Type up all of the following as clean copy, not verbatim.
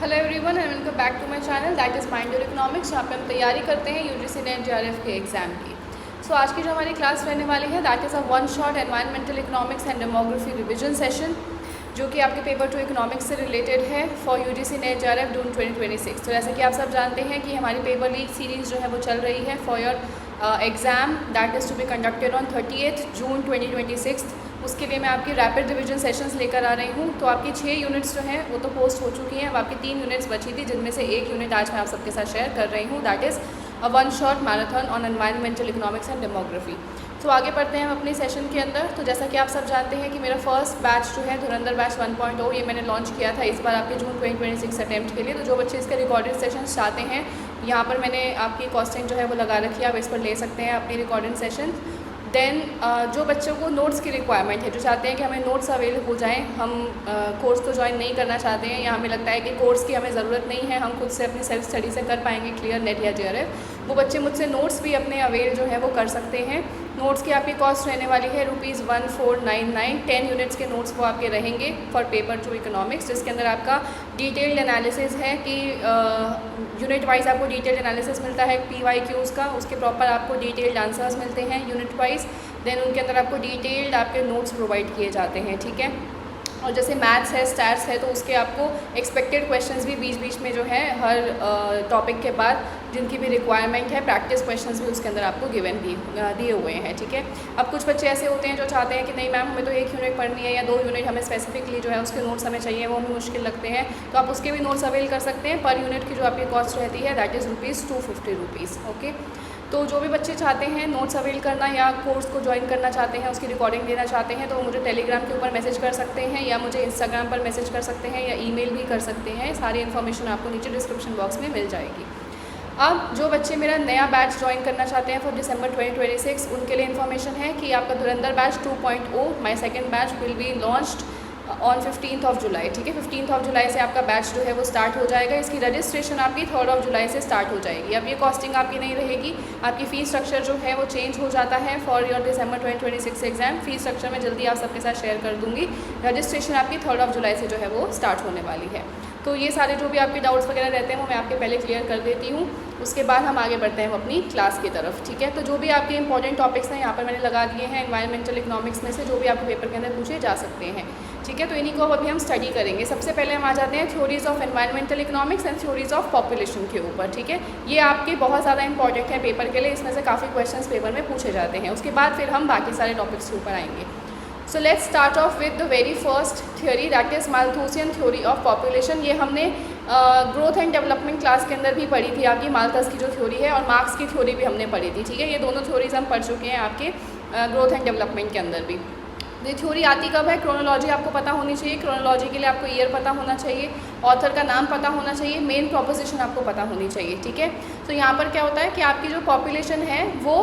Hello everyone and welcome back to my channel that is mind your economics, जहाँ पे हम तैयारी करते हैं यूजीसी नेट जेआरएफ के एग्ज़ाम की। सो आज की जो हमारी क्लास रहने वाली है that is a one shot environmental economics and demography revision session, जो कि आपके पेपर 2 इकोनॉमिक्स से रिलेटेड है फॉर यूजीसी नेट जेआरएफ जून 2026। तो जैसे कि आप सब जानते हैं कि हमारी पेपर वीक सीरीज़ जो है वो चल रही है for your exam that is to be conducted on 30 June 2026। उसके लिए मैं आपकी रैपिड रिवीजन सेशंस लेकर आ रही हूँ। तो आपकी 6 यूनिट्स जो हैं वो तो पोस्ट हो चुकी हैं। अब आपकी 3 यूनिट्स बची थी, जिनमें से एक यूनिट आज मैं आप सबके साथ शेयर कर रही हूँ, that is a one shot marathon on environmental economics and demography. तो आगे बढ़ते हैं हम अपनी सेशन के अंदर। तो जैसा कि आप सब जानते हैं कि मेरा फर्स्ट बैच जो है धुरंधर बैच 1.0 ये मैंने लॉन्च किया था इस बार आपके जून 2026 अटैम्प्ट के लिए। तो जो बच्चे इसके रिकॉर्डेड सेशन चाहते हैं, यहाँ पर मैंने आपकी कॉस्टिंग जो है वो लगा रखी है, आप इस पर ले सकते हैं अपनी रिकॉर्डिंग सेशन। देन जो बच्चों को नोट्स की रिक्वायरमेंट है, जो चाहते हैं कि हमें नोट्स अवेल हो जाएं, हम कोर्स को ज्वाइन नहीं करना चाहते हैं या हमें लगता है कि कोर्स की हमें ज़रूरत नहीं है, हम खुद से अपनी सेल्फ स्टडी से कर पाएंगे क्लियर नेट या जेआरएफ, वो बच्चे मुझसे नोट्स भी अपने अवेल जो है वो कर सकते हैं। नोट्स की आपकी कॉस्ट रहने वाली है ₹1499। 10 यूनिट्स के नोट्स वो आपके रहेंगे फॉर पेपर 2 इकोनॉमिक्स, जिसके अंदर आपका डिटेल्ड एनालिसिस है कि यूनिट वाइज आपको डिटेल्ड एनालिसिस मिलता है PYQs का, उसके प्रॉपर आपको डिटेल्ड आंसर्स मिलते हैं यूनिट वाइज। देन उनके अंदर आपको डिटेल्ड आपके नोट्स प्रोवाइड किए जाते हैं, ठीक है। और जैसे मैथ्स है, स्टैट्स है, तो उसके आपको एक्सपेक्टेड क्वेश्चंस भी बीच बीच में जो है हर टॉपिक के बाद जिनकी भी रिक्वायरमेंट है प्रैक्टिस क्वेश्चंस भी उसके अंदर आपको गिवन दिए हुए हैं, ठीक है। अब कुछ बच्चे ऐसे होते हैं जो चाहते हैं कि नहीं मैम हमें तो 1 यूनिट पढ़नी है या 2 यूनिट हमें स्पेसिफिकली जो है उसके नोट्स हमें चाहिए, वो हमें मुश्किल लगते हैं, तो आप उसके भी नोट्स अवेल कर सकते हैं। पर यूनिट की जो आपकी कॉस्ट रहती है दैट इज़ ₹250, ओके। तो जो भी बच्चे चाहते हैं नोट्स अवेल करना या कोर्स को ज्वाइन करना चाहते हैं, उसकी रिकॉर्डिंग देना चाहते हैं, तो वो मुझे टेलीग्राम के ऊपर मैसेज कर सकते हैं या मुझे इंस्टाग्राम पर मैसेज कर सकते हैं या ईमेल भी कर सकते हैं। सारी इन्फॉर्मेशन आपको नीचे डिस्क्रिप्शन बॉक्स में मिल जाएगी। अब जो बच्चे मेरा नया बैच ज्वाइन करना चाहते हैं फॉर दिसंबर 2026, उनके लिए इन्फॉर्मेशन है कि आपका धुरंधर batch 2.0 my second batch will be launched on 15 जुलाई, ठीक है। 15 जुलाई से आपका बैच जो है वो स्टार्ट हो जाएगा। इसकी रजिस्ट्रेशन आपकी 3 जुलाई से स्टार्ट हो जाएगी। अब ये कॉस्टिंग आपकी नहीं रहेगी, आपकी फ़ीस स्ट्रक्चर जो है वो चेंज हो जाता है for your December 2026 exam. Fees structure मैं जल्दी आप सबके साथ शेयर कर दूँगी। रजिस्ट्रेशन आपकी 3 जुलाई से जो है वो स्टार्ट होने वाली है। तो ये सारे जो भी आपके डाउट्स वगैरह रहते हैं वो मैं आपके पहले क्लियर कर देती हूँ, उसके बाद हम आगे बढ़ते हैं अपनी क्लास की तरफ, ठीक है। तो जो भी आपके इंपॉर्टेंट टॉपिक्स हैं यहाँ पर मैंने लगा दिए हैं एनवायरमेंटल इकोनॉमिक्स में से, जो भी आपके पेपर के अंदर पूछे जा सकते हैं, ठीक है। तो इन्हीं को अब अभी हम स्टडी करेंगे। सबसे पहले हम आ जाते हैं theories of environmental economics and theories of population के ऊपर, ठीक है। ये आपके बहुत ज़्यादा इंपॉर्टेंट है पेपर के लिए, इसमें से काफ़ी क्वेश्चंस पेपर में पूछे जाते हैं। उसके बाद फिर हम बाकी सारे टॉपिक्स के ऊपर आएंगे। So let's start of with the very first theory that is Malthusian theory of population. ये हमने ग्रोथ एंड डेवलपमेंट क्लास के अंदर भी पढ़ी थी आपकी माल्थस की जो थ्योरी है, और मार्क्स की थ्योरी भी हमने पढ़ी थी, ठीक है। ये दोनों थ्योरीज हम पढ़ चुके हैं आपके ग्रोथ एंड डेवलपमेंट के अंदर भी। ये थ्योरी आती कब है? क्रोनोलॉजी आपको पता होनी चाहिए। क्रोनोलॉजी के लिए आपको ईयर पता होना चाहिए, ऑथर का नाम पता होना चाहिए, मेन प्रोपोजिशन आपको पता होनी चाहिए, ठीक है। तो यहाँ पर क्या होता है कि आपकी जो पॉपुलेशन है वो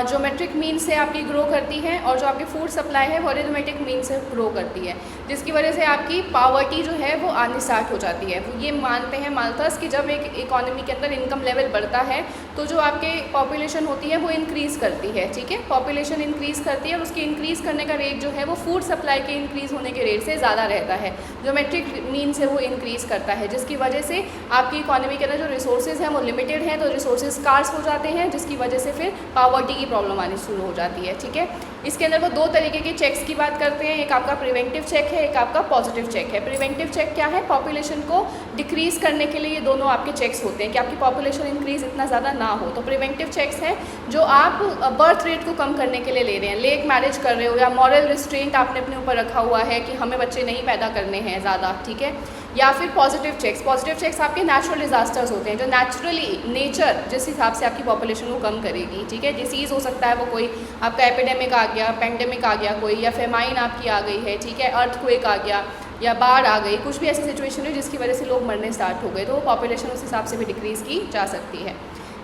ज्योमेट्रिक मीन से आपकी ग्रो करती है, और जो आपकी फूड सप्लाई है वो अरिथमेटिक मीन से ग्रो करती है, जिसकी वजह से आपकी पावर्टी जो है वो आनी स्टार्ट हो जाती है। ये मानते हैं माल्थस कि जब एक इकोनॉमी के अंदर इनकम लेवल बढ़ता है तो जो आपके पॉपुलेशन होती है वो इंक्रीज़ करती है, ठीक है। पॉपुलेशन इंक्रीज़ करती है और उसकी इंक्रीज़ करने का रेट जो है वो फूड सप्लाई के इंक्रीज़ होने के रेट से ज़्यादा रहता है। ज्योमेट्रिक मीन से वो इंक्रीज़ करता है, जिसकी वजह से आपकी इकोनॉमी के अंदर जो रिसोर्सेज हैं वो लिमिटेड हैं, तो रिसोर्सेज स्कार्स हो जाते हैं, जिसकी वजह से फिर पावर्टी की प्रॉब्लम आनी शुरू हो जाती है, ठीक है। इसके अंदर वो 2 तरीके के चेक्स की बात करते हैं, एक आपका प्रिवेंटिव चेक है, एक आपका पॉजिटिव चेक है। प्रिवेंटिव चेक क्या है? पॉपुलेशन को डिक्रीज़ करने के लिए ये दोनों आपके चेक्स होते हैं कि आपकी पॉपुलेशन इंक्रीज़ इतना ज़्यादा ना हो। तो प्रिवेंटिव चेक्स है जो आप बर्थ रेट को कम करने के लिए ले रहे हैं, लेट मैरिज कर रहे हो या मॉरल रिस्ट्रेंट आपने अपने ऊपर रखा हुआ है कि हमें बच्चे नहीं पैदा करने हैं ज़्यादा, ठीक है। या फिर पॉजिटिव चेक्स। पॉजिटिव चेक्स आपके नेचुरल डिजास्टर्स होते हैं, जो नेचुरली नेचर जिस हिसाब से आपकी पॉपुलेशन को कम करेगी, ठीक है। डिसीज़ हो सकता है वो कोई आपका एपिडेमिक आ गया, पेंडेमिक आ गया कोई, या फेमाइन आपकी आ गई है, ठीक है, अर्थक्वेक आ गया या बाढ़ आ गई, कुछ भी ऐसी सिचुएशन हुई जिसकी वजह से लोग मरने स्टार्ट हो गए, तो वो पॉपुलेशन उस हिसाब से भी डिक्रीज़ की जा सकती है।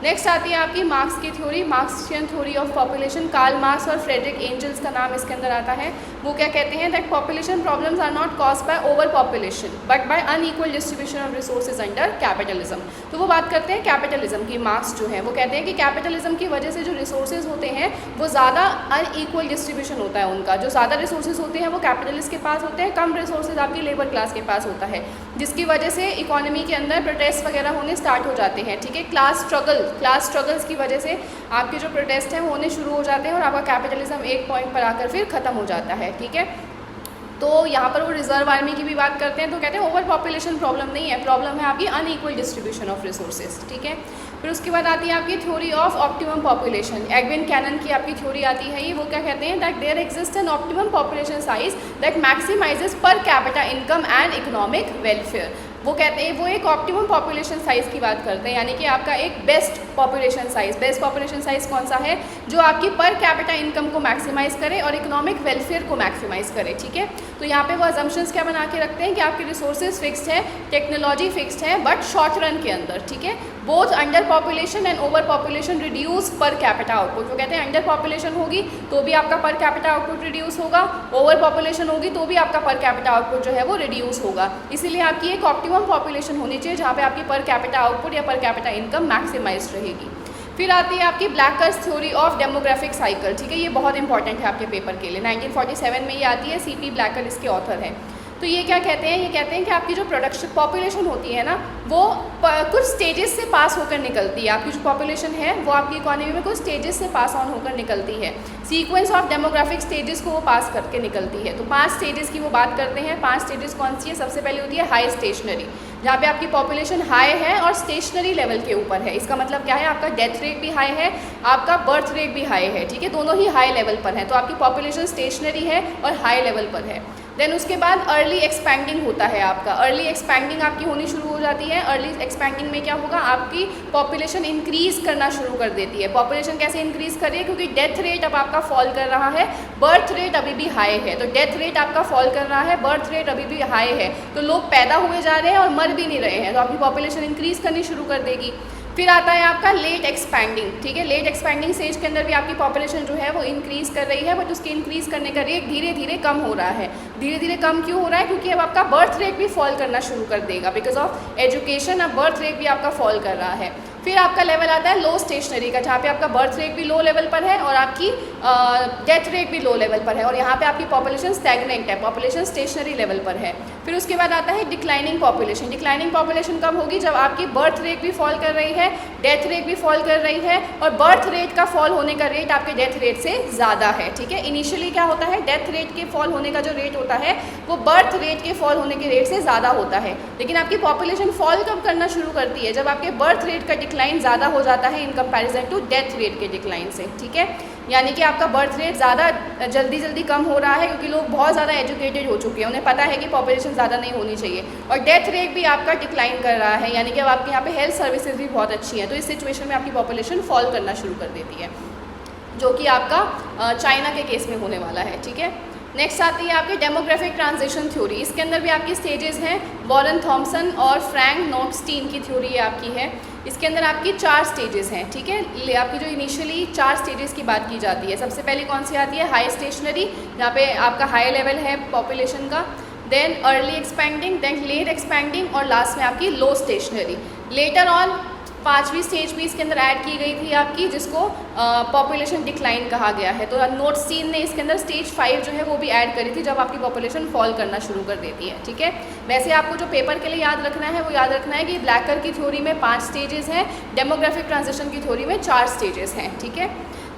नेक्स्ट आती है आपकी मार्क्स की theory, Marxian theory of population. Karl Marx और फ्रेडरिक एंजल्स का नाम इसके अंदर आता है। वो क्या कहते हैं that population problems are not caused by over population but by unequal distribution of resources under capitalism. तो वो बात करते हैं कैपिटलिज्म की, मार्क्स जो है वो कहते हैं कि कैपिटलिज्म की वजह से जो रिसोर्सेज होते हैं वो ज़्यादा अनइक्वल डिस्ट्रीब्यूशन होता है उनका। जो ज़्यादा रिसोर्सेज होते हैं वो कैपिटलिस्ट के पास होते हैं, कम रिसोर्सेज आपकी लेबर क्लास के पास होता है, जिसकी वजह से इकोनॉमी के अंदर प्रोटेस्ट वगैरह होने स्टार्ट हो जाते हैं। ठीक है, क्लास स्ट्रगल्स की वजह से आपके जो प्रोटेस्ट हैं वो होने शुरू हो जाते हैं और आपका कैपिटलिज्म एक पॉइंट पर आकर फिर ख़त्म हो जाता है। ठीक है, तो यहाँ पर वो रिजर्व आर्मी की भी बात करते हैं, तो कहते हैं ओवर पॉपुलेशन प्रॉब्लम नहीं है, प्रॉब्लम है आपकी अनइक्वल डिस्ट्रीब्यूशन ऑफ रिसोर्सेज। ठीक है, फिर उसके बाद आती है आपकी theory of optimum population. Edwin Cannan की आपकी थ्योरी आती है ये, वो क्या कहते हैं that there exist an optimum population size that maximises per capita income and economic welfare. वो कहते हैं, वो एक ऑप्टिमम पॉपुलेशन साइज़ की बात करते हैं, यानी कि आपका एक बेस्ट पॉपुलेशन साइज़ कौन सा है, जो आपकी पर कैपिटा इनकम को मैक्सिमाइज़ करे और इकोनॉमिक वेलफेयर को मैक्सिमाइज़ करे। ठीक है, तो यहाँ पे वो अजम्पशंस क्या बना के रखते हैं कि आपकी रिसोर्सेज फिक्स्ड है, टेक्नोलॉजी फिक्स्ड है, बट शॉर्ट रन के अंदर। ठीक है, both under population and over population reduce per capita output. वो कहते हैं अंडर पॉपुलेशन होगी तो भी आपका पर कैपिटा आउटपुट रिड्यूस होगा, ओवर पॉपुलेशन होगी तो भी आपका पर कैपिटा आउटपुट जो है वो रिड्यूस होगा। इसीलिए आपकी एक ऑप्टिमम पॉपुलेशन होनी चाहिए जहाँ पे आपकी पर कैपिटा आउटपुट या पर कैपिटा इनकम मैक्सिमाइज्ड रहेगी। फिर आती है आपकी ब्लैकर्स थ्योरी ऑफ डेमोग्राफिक साइकिल। ठीक है, ये बहुत इंपॉर्टेंट है आपके पेपर के लिए, 1947 में ये आती है, सीपी ब्लैकर इसके ऑथर हैं। तो ये क्या कहते हैं, ये कहते हैं कि आपकी जो प्रोडक्शन पॉपुलेशन होती है ना वो कुछ स्टेजेस से पास होकर निकलती है। आपकी जो पॉपुलेशन है वो आपकी इकोनॉमी में कुछ स्टेजेस से पास ऑन होकर निकलती है, सीक्वेंस ऑफ डेमोग्राफिक स्टेजेस को वो पास करके निकलती है। तो 5 स्टेजेस की वो बात करते हैं। 5 स्टेजेस कौन सी है, सबसे पहले होती है हाई स्टेशनरी, जहाँ पे आपकी पॉपुलेशन हाई है और स्टेशनरी लेवल के ऊपर है। इसका मतलब क्या है, आपका डेथ रेट भी हाई है, आपका बर्थ रेट भी हाई है। ठीक है, दोनों ही हाई लेवल पर है, तो आपकी पॉपुलेशन स्टेशनरी है और हाई लेवल पर है। देन उसके बाद अर्ली एक्सपैंडिंग होता है आपका, अर्ली एक्सपैंडिंग आपकी होनी शुरू हो जाती है। अर्ली एक्सपैंडिंग में क्या होगा, आपकी पॉपुलेशन इंक्रीज़ करना शुरू कर देती है। पॉपुलेशन कैसे इंक्रीज़ कर रही है, क्योंकि डेथ रेट अब आपका फॉल कर रहा है, बर्थ रेट अभी भी हाई है। तो डेथ रेट आपका फॉल कर रहा है, बर्थ रेट अभी भी हाई है, तो लोग पैदा हुए जा रहे हैं और मर भी नहीं रहे हैं, तो आपकी पॉपुलेशन इंक्रीज़ करनी शुरू कर देगी। फिर आता है आपका लेट एक्सपैंडिंग। ठीक है, लेट एक्सपैंडिंग स्टेज के अंदर भी आपकी पॉपुलेशन जो है वो इंक्रीज़ कर रही है, बट उसके इंक्रीज़ करने का रेट धीरे धीरे कम हो रहा है। धीरे धीरे कम क्यों हो रहा है, क्योंकि अब आपका बर्थ रेट भी फॉल करना शुरू कर देगा, बिकॉज ऑफ एजुकेशन अब बर्थ रेट भी आपका फॉल कर रहा है। फिर आपका लेवल आता है लो स्टेशनरी का, जहाँ पे आपका बर्थ रेट भी लो लेवल पर है और आपकी डेथ रेट भी लो लेवल पर है, और यहाँ पे आपकी पॉपुलेशन स्टैग्नेंट है, पॉपुलेशन स्टेशनरी लेवल पर है। फिर उसके बाद आता है डिक्लाइनिंग पॉपुलेशन। डिक्लाइनिंग पॉपुलेशन कब होगी, जब आपकी बर्थ रेट भी फॉल कर रही है, डेथ रेट भी फॉल कर रही है, और बर्थ रेट का फॉल होने का रेट आपके डेथ रेट से ज़्यादा है। ठीक है, इनिशियली क्या होता है, डेथ रेट के फॉल होने का जो रेट होता है वो बर्थ रेट के फॉल होने के रेट से ज़्यादा होता है, लेकिन आपकी पॉपुलेशन फॉल कब करना शुरू करती है, जब आपके बर्थ रेट का डिक्लाइन ज़्यादा हो जाता है in comparison to death rate के डिक्लाइन से। ठीक है, यानी कि आपका बर्थ रेट ज़्यादा जल्दी कम हो रहा है, क्योंकि लोग बहुत ज़्यादा एजुकेटेड हो चुके हैं, उन्हें पता है कि पॉपुलेशन ज़्यादा नहीं होनी चाहिए, और डेथ रेट भी आपका डिक्लाइन कर रहा है, यानी कि अब आपके यहाँ पे हेल्थ सर्विसेज भी बहुत अच्छी हैं, तो इस सिचुएशन में आपकी पॉपुलेशन फॉल करना शुरू कर देती है, जो कि आपका चाइना के केस में होने वाला है। ठीक है, नेक्स्ट आती है आपकी डेमोग्राफिक ट्रांजिशन थ्योरी। इसके अंदर भी आपकी स्टेजेस हैं, वॉरेन थॉमसन और फ्रैंक नोटस्टीन की थ्योरी आपकी है। इसके अंदर आपकी 4 स्टेजेस हैं। ठीक है, आपकी जो इनिशियली 4 स्टेजेस की बात की जाती है, सबसे पहले कौन सी आती है, हाई स्टेशनरी, जहाँ पे आपका हाई लेवल है पॉपुलेशन का, then early expanding, then late expanding, और लास्ट में आपकी लो स्टेशनरी। लेटर ऑन 5वीं स्टेज भी इसके अंदर ऐड की गई थी आपकी, जिसको पॉपुलेशन डिक्लाइन कहा गया है। तो नोटस्टीन ने इसके अंदर स्टेज 5 जो है वो भी ऐड करी थी, जब आपकी पॉपुलेशन फॉल करना शुरू कर देती है। ठीक है, वैसे आपको जो पेपर के लिए याद रखना है वो याद रखना है कि ब्लैकर की थ्योरी में 5 स्टेजेस हैं, डेमोग्राफिक ट्रांजिशन की थ्योरी में 4 स्टेजेस हैं। ठीक है,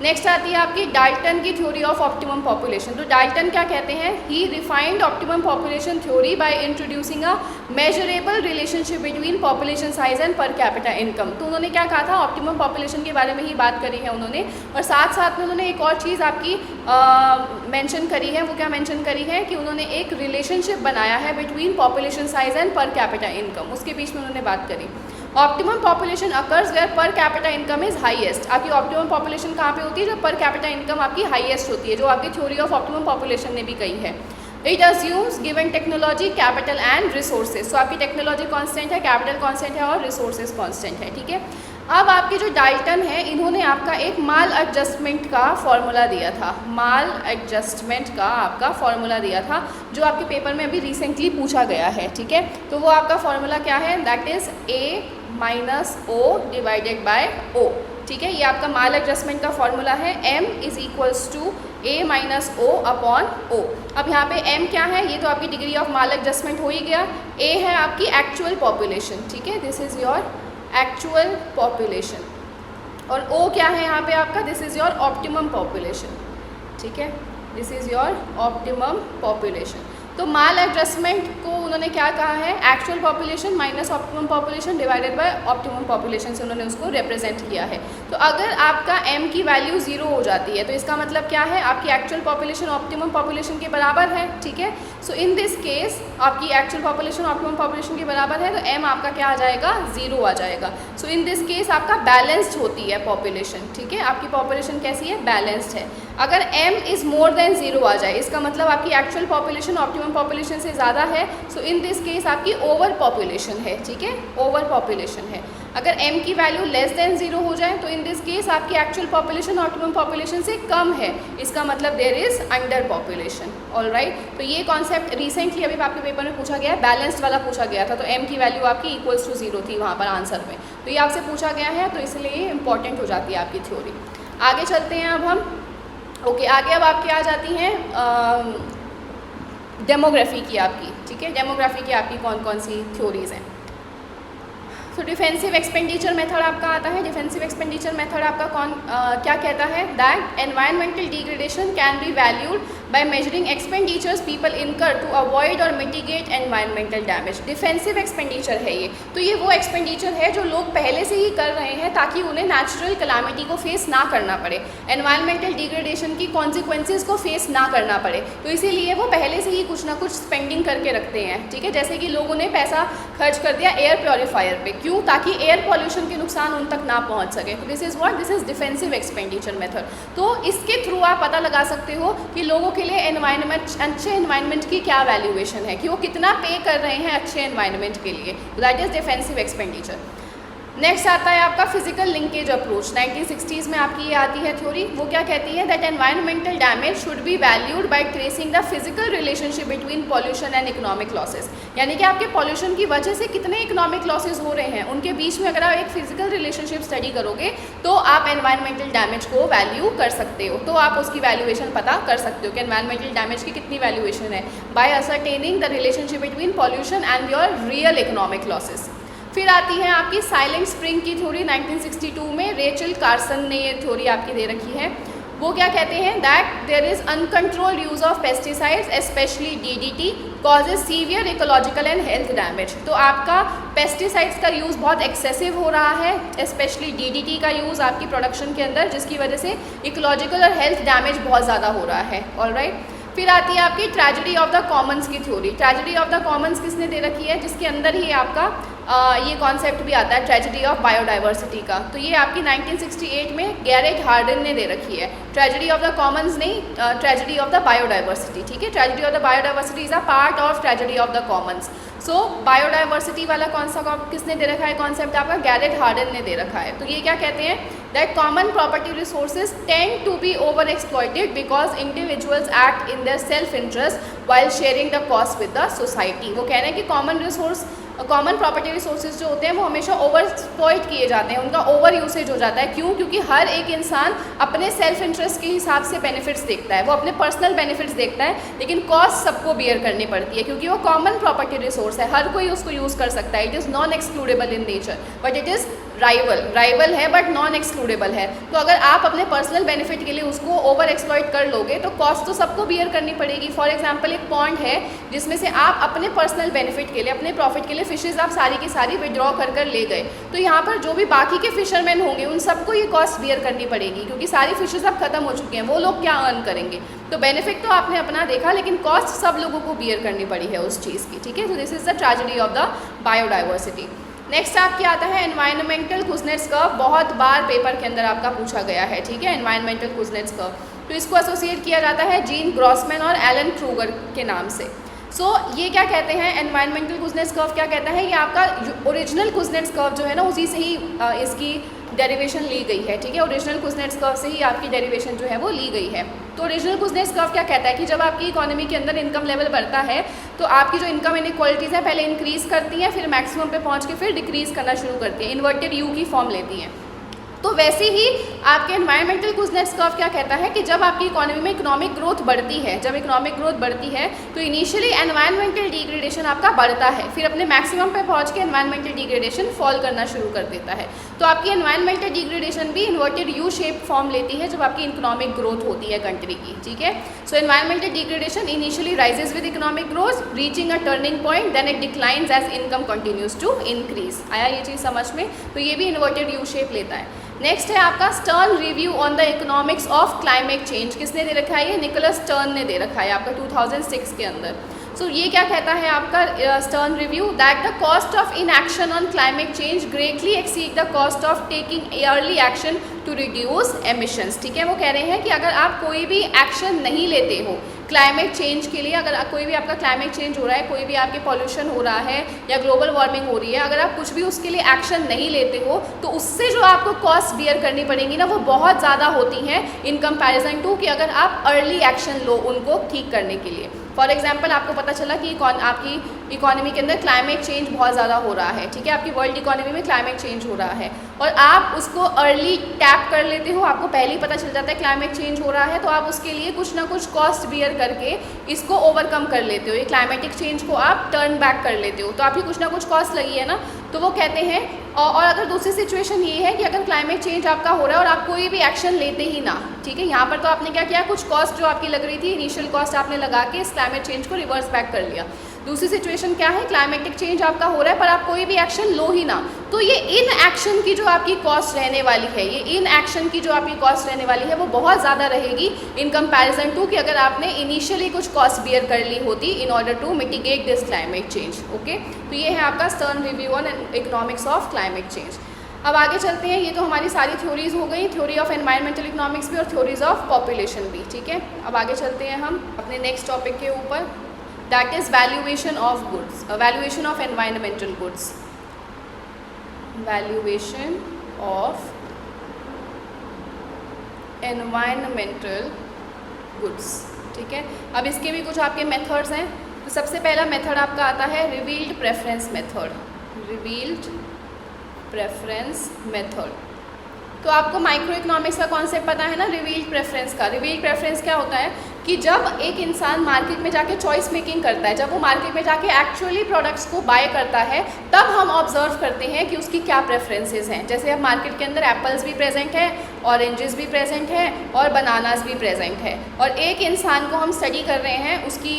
नेक्स्ट आती है आपकी डाल्टन की थ्योरी ऑफ ऑप्टिमम पॉपुलेशन। तो डाल्टन क्या कहते हैं, he refined optimum population theory by introducing a measurable relationship between population size and per capita income. तो उन्होंने क्या कहा था, ऑप्टिमम पॉपुलेशन के बारे में ही बात करी है उन्होंने, और साथ साथ में उन्होंने एक और चीज़ आपकी मेंशन करी है। वो क्या मेंशन करी है कि उन्होंने एक रिलेशनशिप बनाया है between population size and per capita income, उसके बीच में उन्होंने बात करी। Optimum population occurs where per capita income is highest. आपकी ऑप्टिमम पॉपुलेशन कहाँ पे होती है, जब पर कैपिटा इनकम आपकी हाईएस्ट होती है, जो आपकी थ्योरी ऑफ ऑप्टिमम पॉपुलेशन ने भी कही है। It assumes given technology, capital and resources. So आपकी टेक्नोलॉजी कांस्टेंट है, कैपिटल कांस्टेंट है और रिसोर्सेज कांस्टेंट है। ठीक है, अब आपके जो डाल्टन है इन्होंने आपका एक माल एडजस्टमेंट का फॉर्मूला दिया था, माल एडजस्टमेंट का आपका फॉर्मूला दिया था जो आपके पेपर में अभी रिसेंटली पूछा गया है, ठीक है। तो वो आपका फॉर्मूला क्या है, that is A minus O divided by O, ठीक है। ये आपका माल एडजस्टमेंट का फॉर्मूला है, M is equals to A minus O upon O। अब यहाँ पे M क्या है, ये तो आपकी डिग्री ऑफ माल एडजस्टमेंट हो ही गया। A है आपकी एक्चुअल पॉपुलेशन, ठीक है, this is your actual population, और O क्या है यहाँ पे आपका, this is your optimum population, ठीक है, this is your optimum population. तो माल एडजस्टमेंट को उन्होंने क्या कहा है, actual population minus optimum population divided by optimum population से उन्होंने उसको रिप्रेजेंट किया है। तो अगर आपका M की वैल्यू 0 हो जाती है तो इसका मतलब क्या है, आपकी एक्चुअल पॉपुलेशन ऑप्टिमम पॉपुलेशन के बराबर है, ठीक है। सो इन दिस केस आपकी एक्चुअल पॉपुलेशन ऑप्टिमम पॉपुलेशन के बराबर है तो M आपका क्या आ जाएगा, 0 आ जाएगा। सो इन दिस केस आपका बैलेंस्ड होती है पॉपुलेशन, ठीक है, आपकी पॉपुलेशन कैसी है, बैलेंस्ड है। अगर M इज़ मोर देन 0 आ जाए, इसका मतलब आपकी एक्चुअल पॉपुलेशन ऑप्टिमम पॉपुलेशन से ज़्यादा है, सो इन दिस केस आपकी ओवर पॉपुलेशन है, ठीक है, ओवर पॉपुलेशन है। अगर M की वैल्यू लेस देन 0 हो जाए तो इन दिस केस आपकी एक्चुअल पॉपुलेशन ऑप्टिमम पॉपुलेशन से कम है, इसका मतलब there is under population, alright. तो ये कॉन्सेप्ट रिसेंटली अभी आपके पेपर में पूछा गया है, बैलेंस्ड वाला पूछा गया था, तो M की वैल्यू आपकी इक्वल्स टू 0 थी वहाँ पर आंसर में, तो ये आपसे पूछा गया है, तो इसलिए ये इंपॉर्टेंट हो जाती है आपकी थ्योरी। आगे चलते हैं अब हम, ओके, आगे अब आपकी आ जाती हैं डेमोग्राफी की आपकी, ठीक है, डेमोग्राफी की आपकी कौन कौन सी थ्योरीज़ हैं। तो डिफेंसिव एक्सपेंडिचर मेथड आपका आता है। डिफेंसिव एक्सपेंडिचर मेथड आपका क्या कहता है, that environmental degradation can be valued by measuring expenditures people इनकर टू अवॉइड और mitigate environmental damage. Defensive expenditure है ये, तो ये वो एक्सपेंडिचर है जो लोग पहले से ही कर रहे हैं ताकि उन्हें नेचुरल कैलामिटी को फेस ना करना पड़े, एनवायरमेंटल डिग्रेडेशन की कॉन्सिक्वेंसेज को फेस ना करना पड़े, तो इसीलिए वो पहले से ही कुछ ना कुछ स्पेंडिंग करके रखते हैं, ठीक है। जैसे कि लोगों ने पैसा खर्च कर दिया एयर प्योरीफायर पे, क्यों, ताकि एयर पॉल्यूशन के नुकसान उन तक ना पहुंच सके, तो this is what, this is defensive expenditure method. तो इसके थ्रू आप पता लगा सकते हो कि लोगों के लिए एनवायरनमेंट, अच्छे एनवायरनमेंट की क्या वैल्यूएशन है, कि वो कितना पे कर रहे हैं अच्छे एनवायरनमेंट के लिए, that is defensive expenditure. Next आता है आपका फिजिकल लिंकेज अप्रोच। 1960s में आपकी ये आती है थ्योरी, वो क्या कहती है, that environmental damage should be valued bye tracing the physical relationship between pollution and economic losses. यानी कि आपके पॉल्यूशन की वजह से कितने इकोनॉमिक लॉसेस हो रहे हैं, उनके बीच में अगर आप एक फिजिकल रिलेशनशिप स्टडी करोगे तो आप एनवायरमेंटल डैमेज को वैल्यू कर सकते हो, तो आप उसकी वैल्यूएशन पता कर सकते हो कि एनवायरमेंटल डैमेज की कितनी वैल्यूएशन है, by ascertaining the relationship between pollution and your real economic losses. फिर आती है आपकी साइलेंट स्प्रिंग की थ्योरी। 1962 में रेचल कार्सन ने ये थ्योरी आपकी दे रखी है। वो क्या कहते हैं, that there is uncontrolled use of pesticides specially DDT causes severe ecological and health damage. तो आपका पेस्टिसाइड्स का यूज़ बहुत एक्सेसिव हो रहा है, स्पेशली DDT का यूज़ आपकी प्रोडक्शन के अंदर, जिसकी वजह से इकोलॉजिकल और हेल्थ डैमेज बहुत ज़्यादा हो रहा है, ऑलराइट। फिर आती है आपकी ट्रेजेडी ऑफ द कॉमन्स की theory. Tragedy of the Commons किसने दे रखी है, जिसके अंदर ही आपका ये कॉन्सेप्ट भी आता है ट्रेजेडी ऑफ बायोडाइवर्सिटी का। तो ये आपकी 1968 में गैरेट हार्डन ने दे रखी है। ट्रेजेडी ऑफ द कॉमन्स नहीं, ट्रेजेडी ऑफ द बायोडाइवर्सिटी, ठीक है। Tragedy of the biodiversity is a part of tragedy of the Commons. So biodiversity वाला कौन सा किसने दे रखा है कॉन्सेप्ट, आपका गैरेट हार्डन ने दे रखा है। तो ये क्या कहते हैं, that common property resources tend to be over exploited because individuals act in their self interest while sharing the cost with the society. वो कह रहे हैं कि कॉमन प्रॉपर्टी रिसोर्सेज जो होते हैं वो हमेशा ओवर एक्सप्लॉइट किए जाते हैं, उनका ओवर यूसेज हो जाता है। क्यों, क्योंकि हर एक इंसान अपने सेल्फ इंटरेस्ट के हिसाब से बेनिफिट्स देखता है, वो अपने पर्सनल बेनिफिट्स देखता है, लेकिन कॉस्ट सबको बियर करनी पड़ती है क्योंकि वो कॉमन प्रॉपर्टी रिसोर्स है, हर कोई उसको यूज़ कर सकता है। It is non excludable in nature but it is rival है बट नॉन एक्सक्लूडेबल है। तो अगर आप अपने पर्सनल बेनिफिट के लिए उसको ओवर एक्सप्लॉइट कर लोगे तो कॉस्ट तो सबको बियर करनी पड़ेगी। फॉर एग्जांपल एक पॉन्ड है जिसमें से आप अपने पर्सनल बेनिफिट के लिए, अपने प्रॉफिट के लिए फिशेज आप सारी की सारी विड्रॉ कर ले गए, तो यहाँ पर जो भी बाकी के फिशरमैन होंगे उन सबको ये कॉस्ट बियर करनी पड़ेगी क्योंकि सारी फिशेज अब खत्म हो चुकी हैं, वो लोग क्या अर्न करेंगे। तो बेनिफिट तो आपने अपना देखा लेकिन कॉस्ट सब लोगों को बियर करनी पड़ी है उस चीज़ की, ठीक है। तो this is the tragedy of the biodiversity. Next आपके आता है एनवायरमेंटल कुजनेट्स कर्व। बहुत बार पेपर के अंदर आपका पूछा गया है, ठीक है, एनवायरमेंटल कुजनेट्स कर्व। तो इसको एसोसिएट किया जाता है जीन ग्रॉसमैन और एलन क्रूगर के नाम से। ये क्या कहते हैं, एनवायरमेंटल कुजनेट्स कर्व क्या कहता है, ये आपका ओरिजिनल कुजनेट्स कर्व जो है ना उसी से ही इसकी डेरिवेशन ली गई है, ठीक है। ओरिजिनल कुजनेट्स कर्व से ही आपकी डेरिवेशन जो है वो ली गई है। तो ओरिजिनल कुजनेट्स कर्व क्या कहता है कि जब आपकी इकोनॉमी के अंदर इनकम लेवल बढ़ता है तो आपकी जो इनकम इनइक्वालिटीज़ है पहले इंक्रीज़ करती हैं, फिर मैक्सिमम पे पहुंच के फिर डिक्रीज़ करना शुरू करती हैं, इन्वर्टेड यू की फॉर्म लेती हैं। तो वैसे ही आपके एनवायरमेंटल कुजनेट्स कर्व क्या कहता है कि जब आपकी इकोनॉमी में इकोनॉमिक ग्रोथ बढ़ती है, जब इकोनॉमिक ग्रोथ बढ़ती है तो इनिशियली एनवायरमेंटल डिग्रेडेशन आपका बढ़ता है, फिर अपने मैक्सिमम पे पहुंच के एनवायरमेंटल डिग्रेडेशन फॉल करना शुरू कर देता है। तो आपकी एनवायरमेंटल डिग्रेडेशन भी इन्वर्टेड यू शेप फॉर्म लेती है जब आपकी इकोनॉमिक ग्रोथ होती है कंट्री की, ठीक है। So environmental degradation initially rises with economic growth, reaching a turning point, then it declines as income continues to increase. आया ये चीज़ समझ में? तो ये भी इन्वर्टेड यू शेप लेता है। नेक्स्ट है आपका Stern review on the economics of climate change. किसने दे रखा है? ये निकोलस स्टर्न ने दे रखा है आपका 2006 के अंदर। सो ये क्या कहता है आपका Stern review? That the cost of inaction on climate change greatly exceed the cost of taking early action to reduce emissions. ठीक है, वो कह रहे हैं कि अगर आप कोई भी एक्शन नहीं लेते हो क्लाइमेट चेंज के लिए, अगर कोई भी आपका क्लाइमेट चेंज हो रहा है, कोई भी आपके पॉल्यूशन हो रहा है या ग्लोबल वार्मिंग हो रही है, अगर आप कुछ भी उसके लिए एक्शन नहीं लेते हो तो उससे जो आपको कॉस्ट बियर करनी पड़ेगी ना वो बहुत ज़्यादा होती हैं इन कंपैरिजन टू कि अगर आप अर्ली एक्शन लो उनको ठीक करने के लिए। फॉर एग्जाम्पल आपको पता चला कि आपकी इकोनॉमी के अंदर क्लाइमेट चेंज बहुत ज़्यादा हो रहा है, ठीक है, आपकी वर्ल्ड इकोनॉमी में क्लाइमेट चेंज हो रहा है और आप उसको अर्ली टैप कर लेते हो, आपको पहले ही पता चल जाता है क्लाइमेट चेंज हो रहा है, तो आप उसके लिए कुछ ना कुछ कॉस्ट बियर करके इसको ओवरकम कर लेते हो, ये क्लाइमेटिक चेंज को आप टर्न बैक कर लेते हो, तो आपकी कुछ ना कुछ कॉस्ट लगी है ना। तो वो कहते हैं और अगर दूसरी सिचुएशन ये है कि अगर क्लाइमेट चेंज आपका हो रहा है और आप कोई भी एक्शन लेते ही ना, ठीक है, यहाँ पर तो आपने क्या किया, कुछ कॉस्ट जो आपकी लग रही थी इनिशियल कॉस्ट आपने लगा के इस क्लाइमेट चेंज को रिवर्स बैक कर लिया। दूसरी सिचुएशन क्या है, क्लाइमेटिक चेंज आपका हो रहा है पर आप कोई भी एक्शन लो ही ना, तो ये इन एक्शन की जो आपकी कॉस्ट रहने वाली है, ये इन एक्शन की जो आपकी कॉस्ट रहने वाली है वो बहुत ज़्यादा रहेगी इन कंपैरिजन टू कि अगर आपने इनिशियली कुछ कॉस्ट बियर कर ली होती in order to mitigate this climate change. Okay, तो ये है आपका Stern review on economics of climate change. अब आगे चलते हैं, ये तो हमारी सारी थ्योरीज हो गई, थ्योरी ऑफ एनवायरमेंटल इकोनॉमिक्स भी और थ्योरीज ऑफ पॉपुलेशन भी, ठीक है। अब आगे चलते हैं हम अपने नेक्स्ट टॉपिक के ऊपर, that is valuation of goods, valuation of environmental goods, valuation of environmental goods, ठीक है। अब इसके भी कुछ आपके मेथड्स हैं, तो सबसे पहला मेथड आपका आता है revealed preference method, revealed preference method. तो आपको माइक्रो इकोनॉमिक्स का कॉन्सेप्ट पता है ना, रिवील्ड प्रेफरेंस का। रिवील्ड प्रेफरेंस क्या होता है कि जब एक इंसान मार्केट में जाके चॉइस मेकिंग करता है, जब वो मार्केट में जाके एक्चुअली प्रोडक्ट्स को बाय करता है, तब हम ऑब्जर्व करते हैं कि उसकी क्या प्रेफरेंसेस हैं। जैसे अब मार्केट के अंदर एप्पल्स भी प्रेजेंट है, ऑरेंजेस भी प्रेजेंट है और बनानास भी प्रेजेंट है, और एक इंसान को हम स्टडी कर रहे हैं, उसकी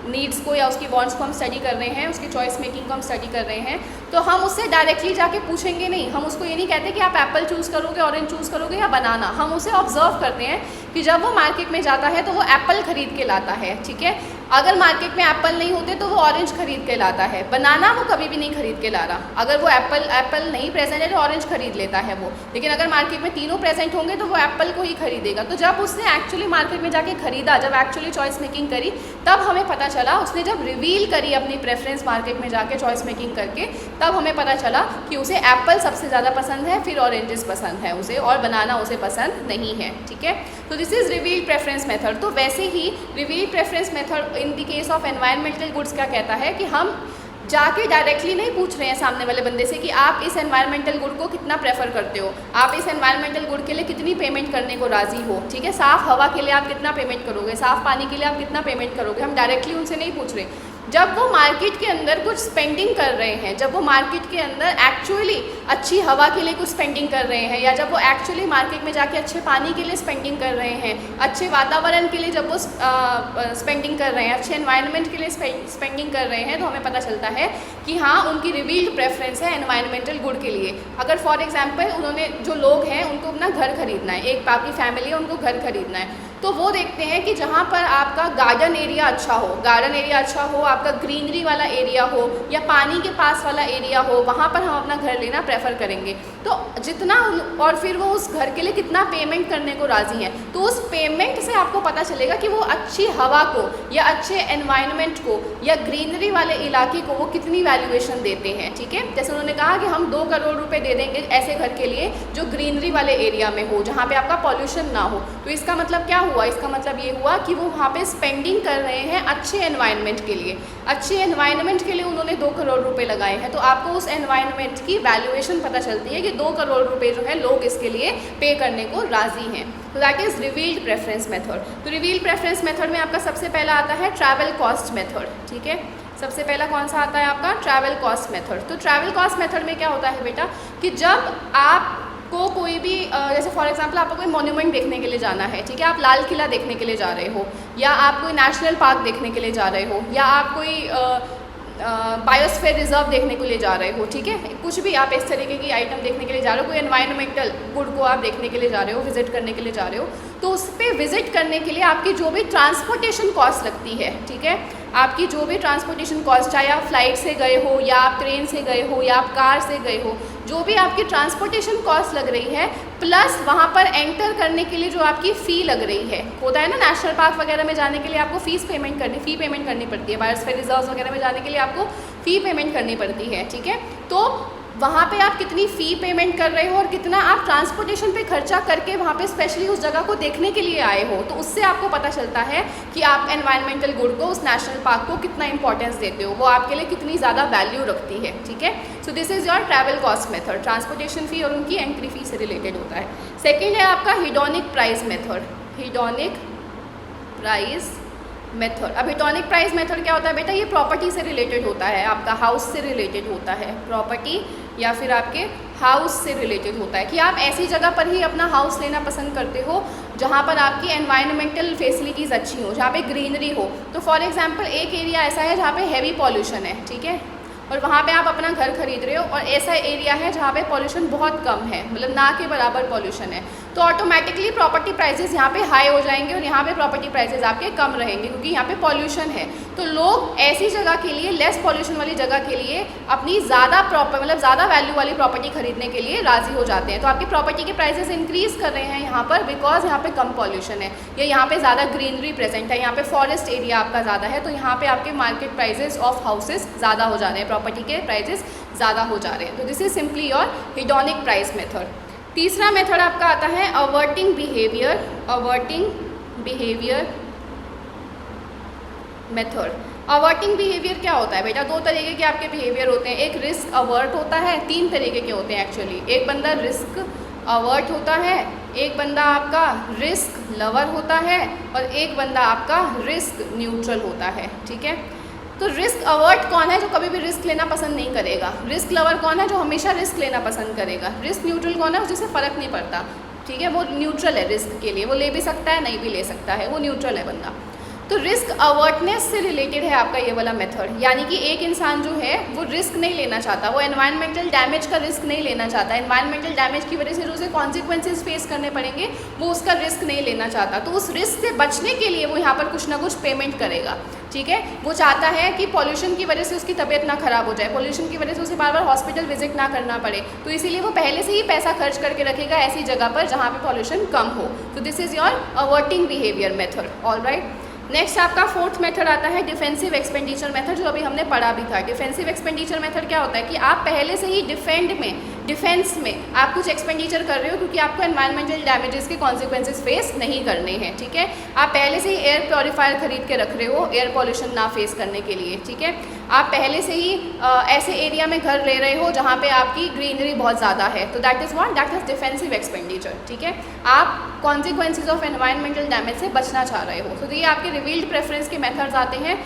नीड्स को या उसकी वांट्स को हम स्टडी कर रहे हैं, उसकी चॉइस मेकिंग को हम स्टडी कर रहे हैं, तो हम उससे डायरेक्टली जाके पूछेंगे नहीं, हम उसको ये नहीं कहते कि आप एप्पल चूज़ करोगे, ऑरेंज चूज़ करोगे या बनाना। हम उसे ऑब्जर्व करते हैं कि जब वो मार्केट में जाता है तो वो एप्पल खरीद के लाता है, ठीक है। अगर मार्केट में एप्पल नहीं होते तो वो ऑरेंज खरीद के लाता है, बनाना वो कभी भी नहीं खरीद के ला रहा। अगर वो एप्पल नहीं प्रेजेंट है तो ऑरेंज खरीद लेता है वो, लेकिन अगर मार्केट में तीनों प्रेजेंट होंगे तो वो एप्पल को ही खरीदेगा। तो जब उसने एक्चुअली मार्केट में जाके खरीदा, जब एक्चुअली चॉइस मेकिंग करी, तब हमें पता चला, उसने जब रिवील करी अपनी प्रेफरेंस मार्केट में जाके चॉइस मेकिंग करके, तब हमें पता चला कि उसे एप्पल सबसे ज़्यादा पसंद है, फिर ऑरेंजेस पसंद है उसे, और बनाना उसे पसंद नहीं है, ठीक है। तो this is reveal preference method. तो वैसे ही reveal preference method in the case of environmental goods क्या कहता है कि हम जाके डायरेक्टली नहीं पूछ रहे हैं सामने वाले बंदे से कि आप इस एनवायरमेंटल गुड को कितना प्रेफर करते हो, आप इस एनवायरमेंटल गुड के लिए कितनी पेमेंट करने को राज़ी हो, ठीक है। साफ़ हवा के लिए आप कितना पेमेंट करोगे, साफ़ पानी के लिए आप कितना पेमेंट करोगे, हम डायरेक्टली उनसे नहीं पूछ रहे। जब वो मार्केट के अंदर कुछ स्पेंडिंग कर रहे हैं, जब वो मार्केट के अंदर एक्चुअली अच्छी हवा के लिए कुछ स्पेंडिंग कर रहे हैं, या जब वो एक्चुअली मार्केट में जाके अच्छे पानी के लिए स्पेंडिंग कर रहे हैं, अच्छे वातावरण के लिए जब वो स्पेंडिंग कर रहे हैं, अच्छे एनवायरनमेंट के लिए स्पेंडिंग कर रहे हैं, तो हमें पता चलता है कि हाँ उनकी रिवील्ड प्रेफरेंस है एनवायरमेंटल गुड के लिए। अगर फॉर एग्जाम्पल उन्होंने, जो लोग हैं उनको अपना घर खरीदना है, एक आपकी फैमिली है उनको घर खरीदना है, तो वो देखते हैं कि जहाँ पर आपका गार्डन एरिया अच्छा हो, आपका ग्रीनरी वाला एरिया हो या पानी के पास वाला एरिया हो, वहाँ पर हम अपना घर लेना प्रेफर करेंगे। तो जितना, और फिर वो उस घर के लिए कितना पेमेंट करने को राज़ी हैं, तो उस पेमेंट से आपको पता चलेगा कि वो अच्छी हवा को या अच्छे एनवायरनमेंट को या ग्रीनरी वाले इलाके को वो कितनी वैल्यूएशन देते हैं। ठीक है, जैसे उन्होंने कहा कि हम 2 करोड़ रुपए दे देंगे ऐसे घर के लिए जो ग्रीनरी वाले एरिया में हो, जहाँ पे आपका पॉल्यूशन ना हो। तो इसका मतलब क्या हुआ? इसका मतलब ये हुआ कि वो वहाँ पे स्पेंडिंग कर रहे हैं अच्छे एनवायरनमेंट के लिए। अच्छे एनवायरनमेंट के लिए उन्होंने 2 करोड़ रुपए लगाए हैं, तो आपको उस एनवायरनमेंट की वैल्यूएशन पता चलती है कि 2 करोड़ रुपए जो है लोग इसके लिए पे करने को राज़ी हैं। तो that is revealed preference method. तो रिवील्ड प्रेफरेंस मेथड में आपका सबसे पहला आता है ट्रैवल कॉस्ट मेथड। ठीक है, सबसे पहला कौन सा आता है आपका? Travel cost method. तो ट्रैवल कॉस्ट मेथड में क्या होता है बेटा कि जब आपको कोई भी जैसे फॉर एग्जांपल आपको कोई मॉन्यूमेंट देखने के लिए जाना है, ठीक है, आप लाल किला देखने के लिए जा रहे हो, या आप कोई नेशनल पार्क देखने के लिए जा रहे हो, या आप कोई बायोस्फीयर रिजर्व देखने के लिए जा रहे हो, ठीक है, कुछ भी आप इस तरीके की आइटम देखने के लिए जा रहे हो, कोई एनवायरमेंटल गुड को आप देखने के लिए जा रहे हो, विजिट करने के लिए जा रहे हो, तो उस पर विजिट करने के लिए आपकी जो भी ट्रांसपोर्टेशन कॉस्ट लगती है, ठीक है, आपकी जो भी ट्रांसपोर्टेशन कॉस्ट, चाहे आप फ्लाइट से गए हो या आप ट्रेन से गए हो या आप कार से गए हो, जो भी आपकी ट्रांसपोर्टेशन कॉस्ट लग रही है, प्लस वहाँ पर एंटर करने के लिए जो आपकी फ़ी लग रही है, होता है ना नेशनल पार्क वगैरह में जाने के लिए आपको फ़ी पेमेंट करनी पड़ती है, बायोस्फीयर रिजर्व वगैरह में जाने के लिए आपको फ़ी पेमेंट करनी पड़ती है। ठीक है, तो वहाँ पे आप कितनी फ़ी पेमेंट कर रहे हो और कितना आप ट्रांसपोर्टेशन पे खर्चा करके वहाँ पे स्पेशली उस जगह को देखने के लिए आए हो, तो उससे आपको पता चलता है कि आप एनवायरमेंटल गुड को, उस नेशनल पार्क को कितना इंपॉर्टेंस देते हो, वो आपके लिए कितनी ज़्यादा वैल्यू रखती है। ठीक है, so this is your travel cost method, transportation fee और उनकी एंट्री फ़ी से रिलेटेड होता है। सेकेंड है आपका hedonic price method. Hedonic price method. अब हिडोनिक प्राइस मेथड क्या होता है बेटा? ये प्रॉपर्टी से रिलेटेड होता है, आपका हाउस से रिलेटेड होता है, प्रॉपर्टी या फिर आपके हाउस से रिलेटेड होता है कि आप ऐसी जगह पर ही अपना हाउस लेना पसंद करते हो जहाँ पर आपकी एनवायरमेंटल फैसिलिटीज़ अच्छी हो, जहाँ पे ग्रीनरी हो। तो फॉर एग्जांपल एक एरिया ऐसा है जहाँ पे हैवी पॉल्यूशन है, ठीक है, और वहाँ पे आप अपना घर खरीद रहे हो, और ऐसा एरिया है जहाँ पे पॉल्यूशन बहुत कम है, मतलब ना के बराबर पॉल्यूशन है, तो ऑटोमेटिकली प्रॉपर्टी प्राइसेस यहाँ पे हाई हो जाएंगे और यहाँ पे प्रॉपर्टी प्राइसेस आपके कम रहेंगे क्योंकि यहाँ पे पॉल्यूशन है। तो लोग ऐसी जगह के लिए, लेस पॉल्यूशन वाली जगह के लिए अपनी ज़्यादा मतलब ज़्यादा वैल्यू वाली प्रॉपर्टी खरीदने के लिए राज़ी हो जाते हैं। तो आपकी प्रॉपर्टी के प्राइसेस इंक्रीज़ कर रहे हैं यहाँ पर बिकॉज यहाँ पे कम पॉल्यूशन है, या यहाँ पे ज़्यादा ग्रीनरी प्रेजेंट है, यहाँ पे फॉरेस्ट एरिया आपका ज़्यादा है, तो यहाँ पे आपके मार्केट प्राइसेस ऑफ हाउसेस ज़्यादा हो जा रहे हैं, प्रॉपर्टी के प्राइसेस ज़्यादा हो जा रहे हैं। तो this is simply your hedonic price method. तीसरा मेथड आपका आता है averting behaviour. Averting behaviour method. Averting behaviour क्या होता है बेटा? 2 तरीके के आपके बिहेवियर होते हैं, एक रिस्क अवर्ट होता है, 3 तरीके के होते हैं एक्चुअली। एक बंदा रिस्क अवर्ट होता है, एक बंदा आपका रिस्क लवर होता है, और एक बंदा आपका रिस्क न्यूट्रल होता है। ठीक है, तो रिस्क अवर्ट कौन है? जो कभी भी रिस्क लेना पसंद नहीं करेगा। रिस्क लवर कौन है? जो हमेशा रिस्क लेना पसंद करेगा। रिस्क न्यूट्रल कौन है? जिसे फ़र्क नहीं पड़ता, ठीक है, वो न्यूट्रल है रिस्क के लिए, वो ले भी सकता है, नहीं भी ले सकता है, वो न्यूट्रल है बंदा। तो रिस्क अवर्टनेस से रिलेटेड है आपका ये वाला मेथड, यानी कि एक इंसान जो है वो रिस्क नहीं लेना चाहता, वो एनवायरमेंटल डैमेज का रिस्क नहीं लेना चाहता, एनवायरमेंटल डैमेज की वजह से जो उसे कॉन्सिक्वेंसेज फेस करने पड़ेंगे वो उसका रिस्क नहीं लेना चाहता। तो उस रिस्क से बचने के लिए वो यहाँ पर कुछ ना कुछ पेमेंट करेगा। ठीक है, वो चाहता है कि पॉल्यूशन की वजह से उसकी तबीयत ना खराब हो जाए, पॉल्यूशन की वजह से उसे बार बार हॉस्पिटल विजिट ना करना पड़े, तो इसीलिए वो पहले से ही पैसा खर्च करके रखेगा ऐसी जगह पर जहाँ पे पॉल्यूशन कम हो। तो this is your averting behaviour method. All right, next आपका 4th मेथड आता है डिफेंसिव एक्सपेंडिचर मेथड, जो अभी हमने पढ़ा भी था। डिफेंसिव एक्सपेंडिचर मेथड क्या होता है कि आप पहले से ही डिफेंस में आप कुछ एक्सपेंडिचर कर रहे हो क्योंकि आपको एनवायरमेंटल डैमेजेस के कॉन्सिक्वेंसेस फेस नहीं करने हैं। ठीक है, आप पहले से ही एयर प्योरीफायर खरीद के रख रहे हो एयर पॉल्यूशन ना फेस करने के लिए। ठीक है, आप पहले से ही ऐसे एरिया में घर ले रहे हो जहाँ पे आपकी ग्रीनरी बहुत ज़्यादा है, तो that is what, that is defensive expenditure. ठीक है, आप कॉन्सिक्वेंसेज ऑफ एनवायरमेंटल डैमेज से बचना चाह रहे हो। तो ये आपके रिवील्ड प्रेफरेंस के मेथड्स आते हैं।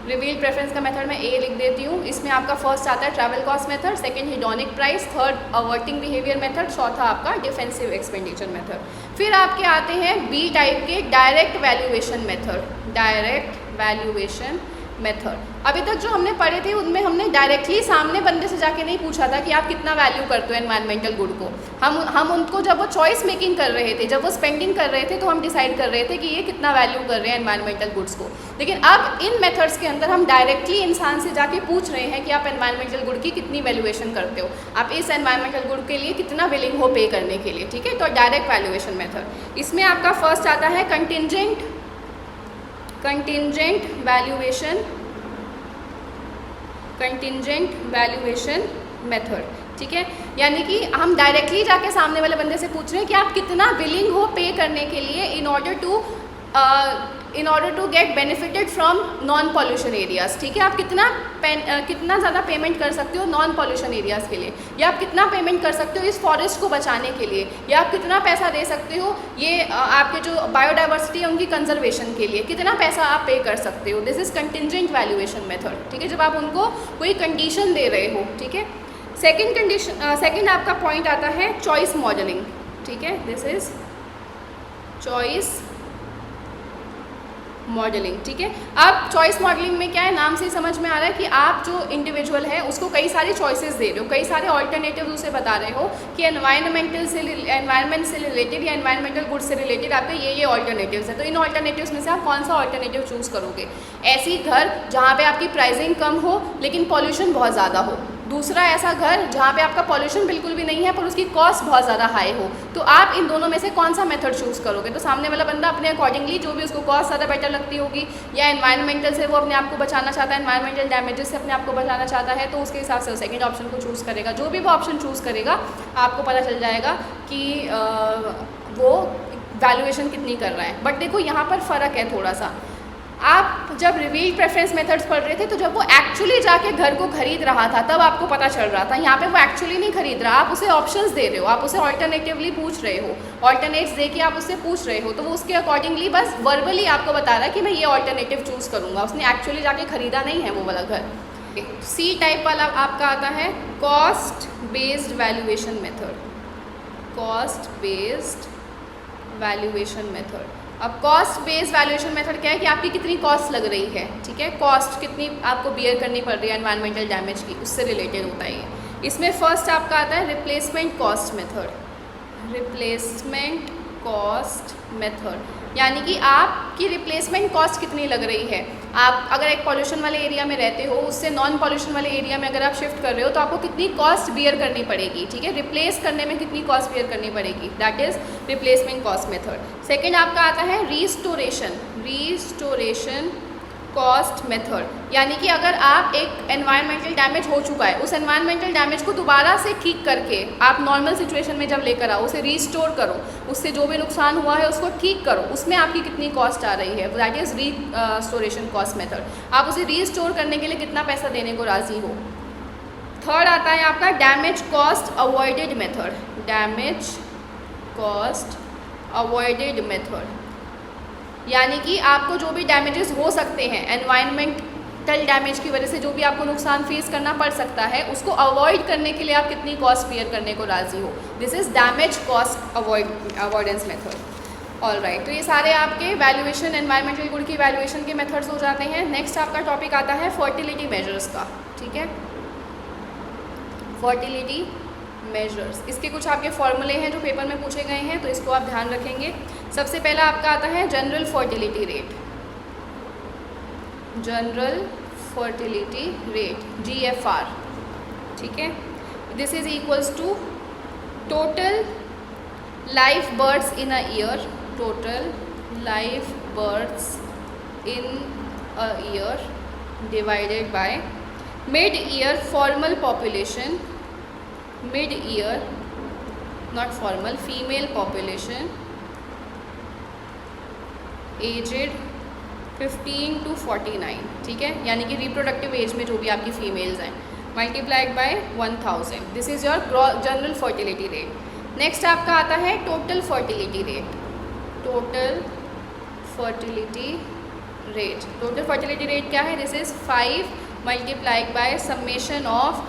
रिवील्ड प्रेफरेंस का मेथड मैं ए लिख देती हूँ। इसमें आपका फर्स्ट आता है travel cost method, second hedonic price, third averting behaviour method, चौथा आपका डिफेंसिव एक्सपेंडिचर मेथड। फिर आपके आते हैं बी टाइप के direct valuation method. Direct valuation method. अभी तक जो हमने पढ़े थे उनमें हमने डायरेक्टली सामने बंदे से जाके नहीं पूछा था कि आप कितना वैल्यू करते हो एनवायरमेंटल गुड को। हम उनको जब वो चॉइस मेकिंग कर रहे थे, जब वो स्पेंडिंग कर रहे थे, तो हम डिसाइड कर रहे थे कि ये कितना वैल्यू कर रहे हैं एनवायरमेंटल गुड्स को। लेकिन अब इन मेथड्स के अंदर हम डायरेक्टली इंसान से जाके पूछ रहे हैं कि आप एनवायरमेंटल गुड की कितनी वैल्यूएशन करते हो, आप इस एनवायरमेंटल गुड के लिए कितना विलिंग हो पे करने के लिए, ठीक है। तो डायरेक्ट वैल्यूएशन मेथड, इसमें आपका फर्स्ट आता है contingent valuation, contingent valuation method, ठीक है। यानी कि हम डायरेक्टली जाके सामने वाले बंदे से पूछ रहे हैं कि आप कितना विलिंग हो पे करने के लिए in order to get benefited from non pollution areas, ठीक है। आप कितना ज़्यादा पेमेंट कर सकते हो नॉन पॉल्यूशन एरियाज़ के लिए, या आप कितना पेमेंट कर सकते हो इस फॉरेस्ट को बचाने के लिए, या आप कितना पैसा दे सकते हो ये आपके जो बायोडाइवर्सिटी है उनकी कंजर्वेशन के लिए, कितना पैसा आप पे कर सकते हो। This is contingent valuation method, ठीक है, जब आप उनको कोई कंडीशन दे रहे हो, ठीक है। सेकेंड आपका पॉइंट आता है चॉइस मॉडलिंग, ठीक है। दिस इज़ चॉइस मॉडलिंग, ठीक है। अब चॉइस मॉडलिंग में क्या है, नाम से ही समझ में आ रहा है कि आप जो इंडिविजुअल है उसको कई सारी चॉइसेस दे रहे हो, कई सारे ऑल्टरनेटिव उसे बता रहे हो कि एनवायरमेंट से रिलेटेड या एनवायरमेंटल गुड से रिलेटेड आपके ये ऑल्टरनेटिव्स है। तो इन ऑल्टरनेटिव्स में से आप कौन सा ऑल्टरनेटिव चूज़ करोगे। ऐसी घर जहाँ पे आपकी प्राइसिंग कम हो लेकिन पॉल्यूशन बहुत ज़्यादा हो, दूसरा ऐसा घर जहाँ पे आपका पॉल्यूशन बिल्कुल भी नहीं है पर उसकी कॉस्ट बहुत ज़्यादा हाई हो। तो आप इन दोनों में से कौन सा मेथड चूज़ करोगे। तो सामने वाला बंदा अपने अकॉर्डिंगली जो भी उसको कॉस्ट ज़्यादा बेटर लगती होगी, या एनवायरमेंटल से वो अपने आप को बचाना चाहता है, एनवायरमेंटल डैमेजेस से अपने आप को बचाना चाहता है, तो उसके हिसाब से वो सेकेंड ऑप्शन को चूज़ करेगा। जो भी वो ऑप्शन चूज़ करेगा आपको पता चल जाएगा कि वो वैल्यूएशन कितनी कर रहा है। बट देखो यहाँ पर फ़र्क है थोड़ा सा। आप जब रिवील्ड प्रेफरेंस मेथड्स पढ़ रहे थे तो जब वो एक्चुअली जाके घर को खरीद रहा था तब आपको पता चल रहा था। यहाँ पे वो एक्चुअली नहीं खरीद रहा, आप उसे ऑप्शंस दे रहे हो, आप उसे ऑल्टरनेटिवली पूछ रहे हो, ऑल्टरनेट्स दे के आप उससे पूछ रहे हो, तो वो उसके अकॉर्डिंगली बस वर्बली आपको बता रहा है कि मैं ये ऑल्टरनेटिव चूज़ करूँगा। उसने एक्चुअली जाके खरीदा नहीं है वो वाला घर। सी टाइप वाला आपका आता है cost based valuation method, cost based valuation method. अब कॉस्ट बेस्ड वैल्यूएशन मेथड क्या है कि आपकी कितनी कॉस्ट लग रही है, ठीक है, कॉस्ट कितनी आपको बियर करनी पड़ रही है एनवायरमेंटल डैमेज की, उससे रिलेटेड होता है ये। इसमें फर्स्ट आपका आता है replacement cost method, replacement cost method, यानी कि आपकी रिप्लेसमेंट कॉस्ट कितनी लग रही है। आप अगर एक पॉल्यूशन वाले एरिया में रहते हो, उससे नॉन पॉल्यूशन वाले एरिया में अगर आप शिफ्ट कर रहे हो तो आपको कितनी कॉस्ट बियर करनी पड़ेगी, ठीक है, रिप्लेस करने में कितनी कॉस्ट बियर करनी पड़ेगी, that is replacement cost method. Second आपका आता है रीस्टोरेशन कॉस्ट मेथड, यानी कि अगर आप एक एनवायरमेंटल डैमेज हो चुका है, उस एनवायरमेंटल डैमेज को दोबारा से ठीक करके आप नॉर्मल सिचुएशन में जब लेकर आओ, उसे रीस्टोर करो, उससे जो भी नुकसान हुआ है उसको ठीक करो, उसमें आपकी कितनी कॉस्ट आ रही है, that is restoration cost method. आप उसे रीस्टोर करने के लिए कितना पैसा देने को राज़ी हो। थर्ड आता है आपका damage cost avoided method, damage cost avoided method, यानी कि आपको जो भी डैमेजेस हो सकते हैं एनवायरमेंटल डैमेज की वजह से, जो भी आपको नुकसान फेस करना पड़ सकता है, उसको अवॉइड करने के लिए आप कितनी कॉस्ट बियर करने को राज़ी हो। This is damage cost avoidance method. All right, तो ये सारे आपके वैल्यूएशन, एनवायरमेंटल गुड की वैल्यूएशन के मेथड्स हो जाते हैं। नेक्स्ट आपका टॉपिक आता है फर्टिलिटी मेजर्स का, ठीक है, फर्टिलिटी मेजर्स। इसके कुछ आपके फॉर्मूले हैं जो पेपर में पूछे गए हैं, तो इसको आप ध्यान रखेंगे। सबसे पहला आपका आता है general fertility rate, general fertility rate GFR, ठीक है। This is equals to total live births in a year, total live births in a year divided by mid year formal population, mid year not formal, female population aged 15 to 49, ठीक है, यानी कि reproductive age में जो भी आपकी females हैं, multiplied by 1000। This is your general fertility rate. Next आपका आता है total fertility rate, total fertility rate. Total fertility rate क्या है, this is 5 multiplied by summation of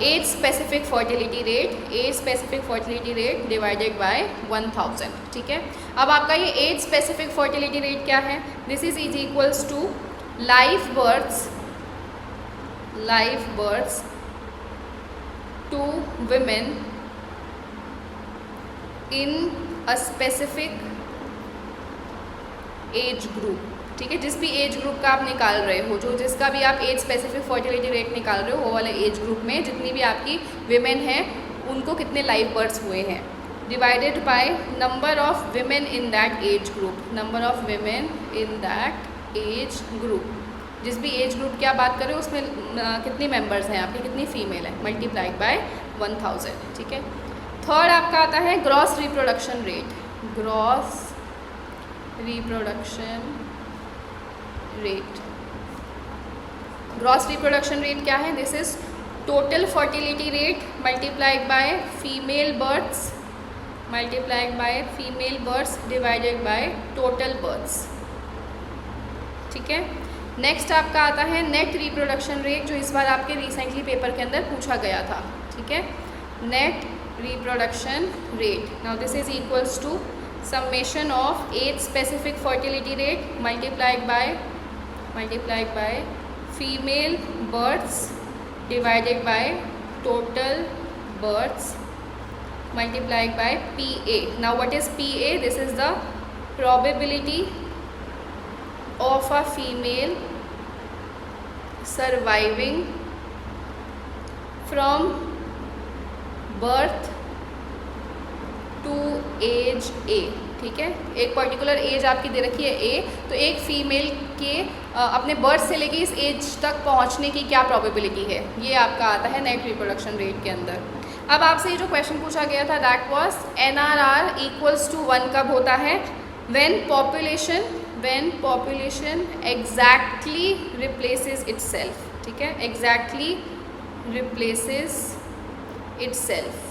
age specific fertility rate, age specific fertility rate divided by 1000, ठीक है। अब आपका ये एज स्पेसिफिक फर्टिलिटी रेट क्या है, this is equals to live births to women in a specific age group, ठीक है, जिस भी एज ग्रुप का आप निकाल रहे हो, जो जिसका भी आप एज स्पेसिफिक फर्टिलिटी रेट निकाल रहे हो, वो वाले एज ग्रुप में जितनी भी आपकी विमेन हैं उनको कितने लाइव बर्थ्स हुए हैं, divided by number of women in that age group, number of women in that age group, जिस भी एज ग्रुप की आप बात कर रहे हो उसमें कितनी मेंबर्स हैं आपकी, कितनी फीमेल है, मल्टीप्लाइड बाय 1000, ठीक है। थर्ड आपका आता है gross reproduction rate, gross reproduction rate. Gross reproduction rate क्या है? This is total fertility rate multiplied by female births, multiplied by female births divided by total births, ठीक है। नेक्स्ट आपका आता है नेट रिप्रोडक्शन रेट, जो इस बार आपके रिसेंटली पेपर के अंदर पूछा गया था, ठीक है। Net reproduction rate, now this is equals to summation of age specific fertility rate multiplied by female births divided by total births multiplied by PA. Now what is PA? This is the probability of a female surviving from birth to age a, ठीक है। एक particular age आपकी दे रखी है ए, तो एक female के अपने बर्थ से लेके इस एज तक पहुंचने की क्या प्रोबेबिलिटी है, ये आपका आता है नेट रिप्रोडक्शन रेट के अंदर। अब आपसे ये जो क्वेश्चन पूछा गया था that was NRR equals to 1 कब होता है? When population exactly replaces itself, ठीक है, एग्जैक्टली रिप्लेसेस इटसेल्फ।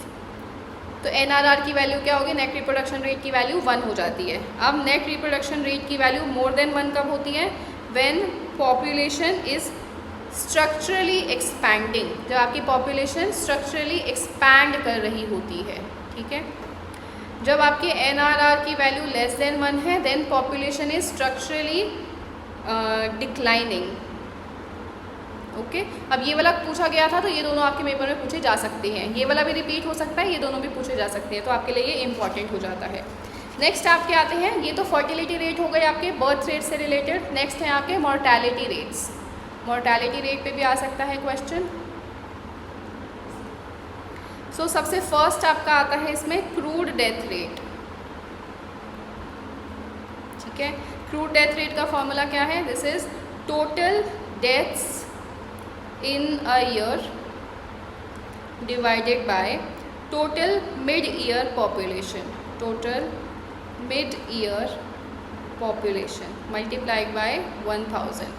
तो NRR की वैल्यू क्या होगी? नेट रिप्रोडक्शन रेट की वैल्यू 1 हो जाती है। अब नेट रिप्रोडक्शन रेट की वैल्यू मोर देन 1 कब होती है? When population is structurally expanding, जब आपकी पॉपुलेशन स्ट्रक्चरली एक्सपैंड कर रही होती है, ठीक है। जब आपके NRR की वैल्यू लेस देन 1 है then population is structurally declining, okay. अब ये वाला पूछा गया था तो ये दोनों आपके पेपर में पूछे जा सकते हैं, ये वाला भी रिपीट हो सकता है, ये दोनों भी पूछे जा सकते हैं, तो आपके लिए ये इंपॉर्टेंट हो जाता है। नेक्स्ट आपके आते हैं, ये तो फर्टिलिटी रेट हो गए आपके बर्थ रेट से रिलेटेड। नेक्स्ट है आपके मॉर्टैलिटी रेट्स, मॉर्टैलिटी रेट पे भी आ सकता है क्वेश्चन। सो सबसे फर्स्ट आपका आता है इसमें क्रूड डेथ रेट, ठीक है। क्रूड डेथ रेट का फॉर्मूला क्या है? This is total deaths in a year divided by total mid-year population, total mid-year population multiplied by 1000.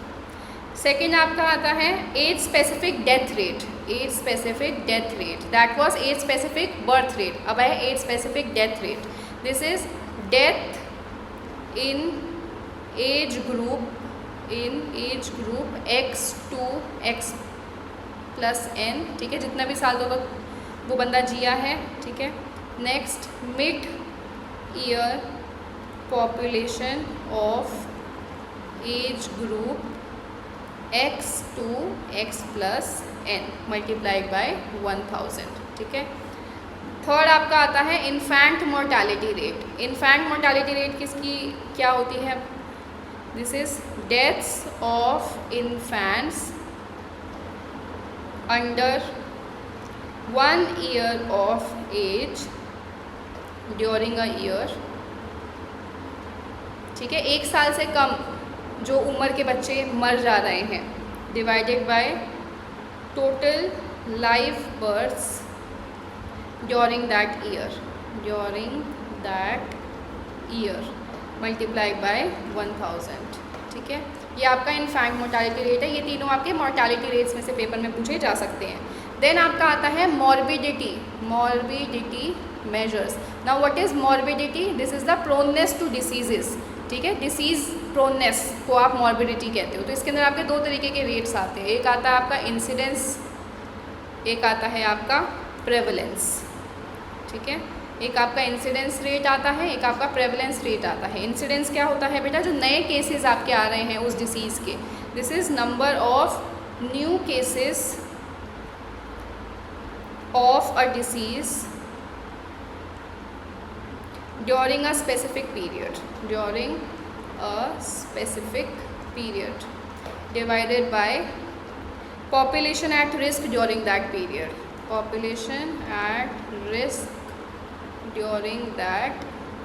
Second आपका आता है age specific death rate, age specific death rate, that was age specific birth rate, अब है age specific death rate. This is death in age group x to x plus n, ठीक है, जितना भी साल तक वो बंदा जिया है, ठीक है। Next mid year population of as group x to x plus n multiplied by 1000, ठीक है। थर्ड आपका आता है infant mortality rate. Infant mortality rate किसकी क्या होती है? This is deaths of infants under 1 year of age during a year, ठीक है, 1 साल से कम जो उम्र के बच्चे मर जा रहे हैं, divided by total live births during that year multiplied by 1000, ठीक है। ये आपका इन्फेंट मोर्टालिटी रेट है। ये तीनों आपके मोर्टालिटी रेट्स में से पेपर में पूछे जा सकते हैं। देन आपका आता है morbidity measures. Now what is morbidity? This is the proneness to diseases, ठीक है, डिसीज़ प्रोननेस को आप मॉर्बिडिटी कहते हो। तो इसके अंदर आपके 2 तरीके के रेट्स आते हैं, एक आता है आपका इंसिडेंस, एक आता है आपका प्रेवलेंस, ठीक है। एक आपका इंसिडेंस रेट आता है, एक आपका प्रेवलेंस रेट आता है। इंसिडेंस क्या होता है बेटा? जो नए केसेस आपके आ रहे हैं उस डिसीज़ के, this is number of new cases of a disease during a specific period divided by population at risk during that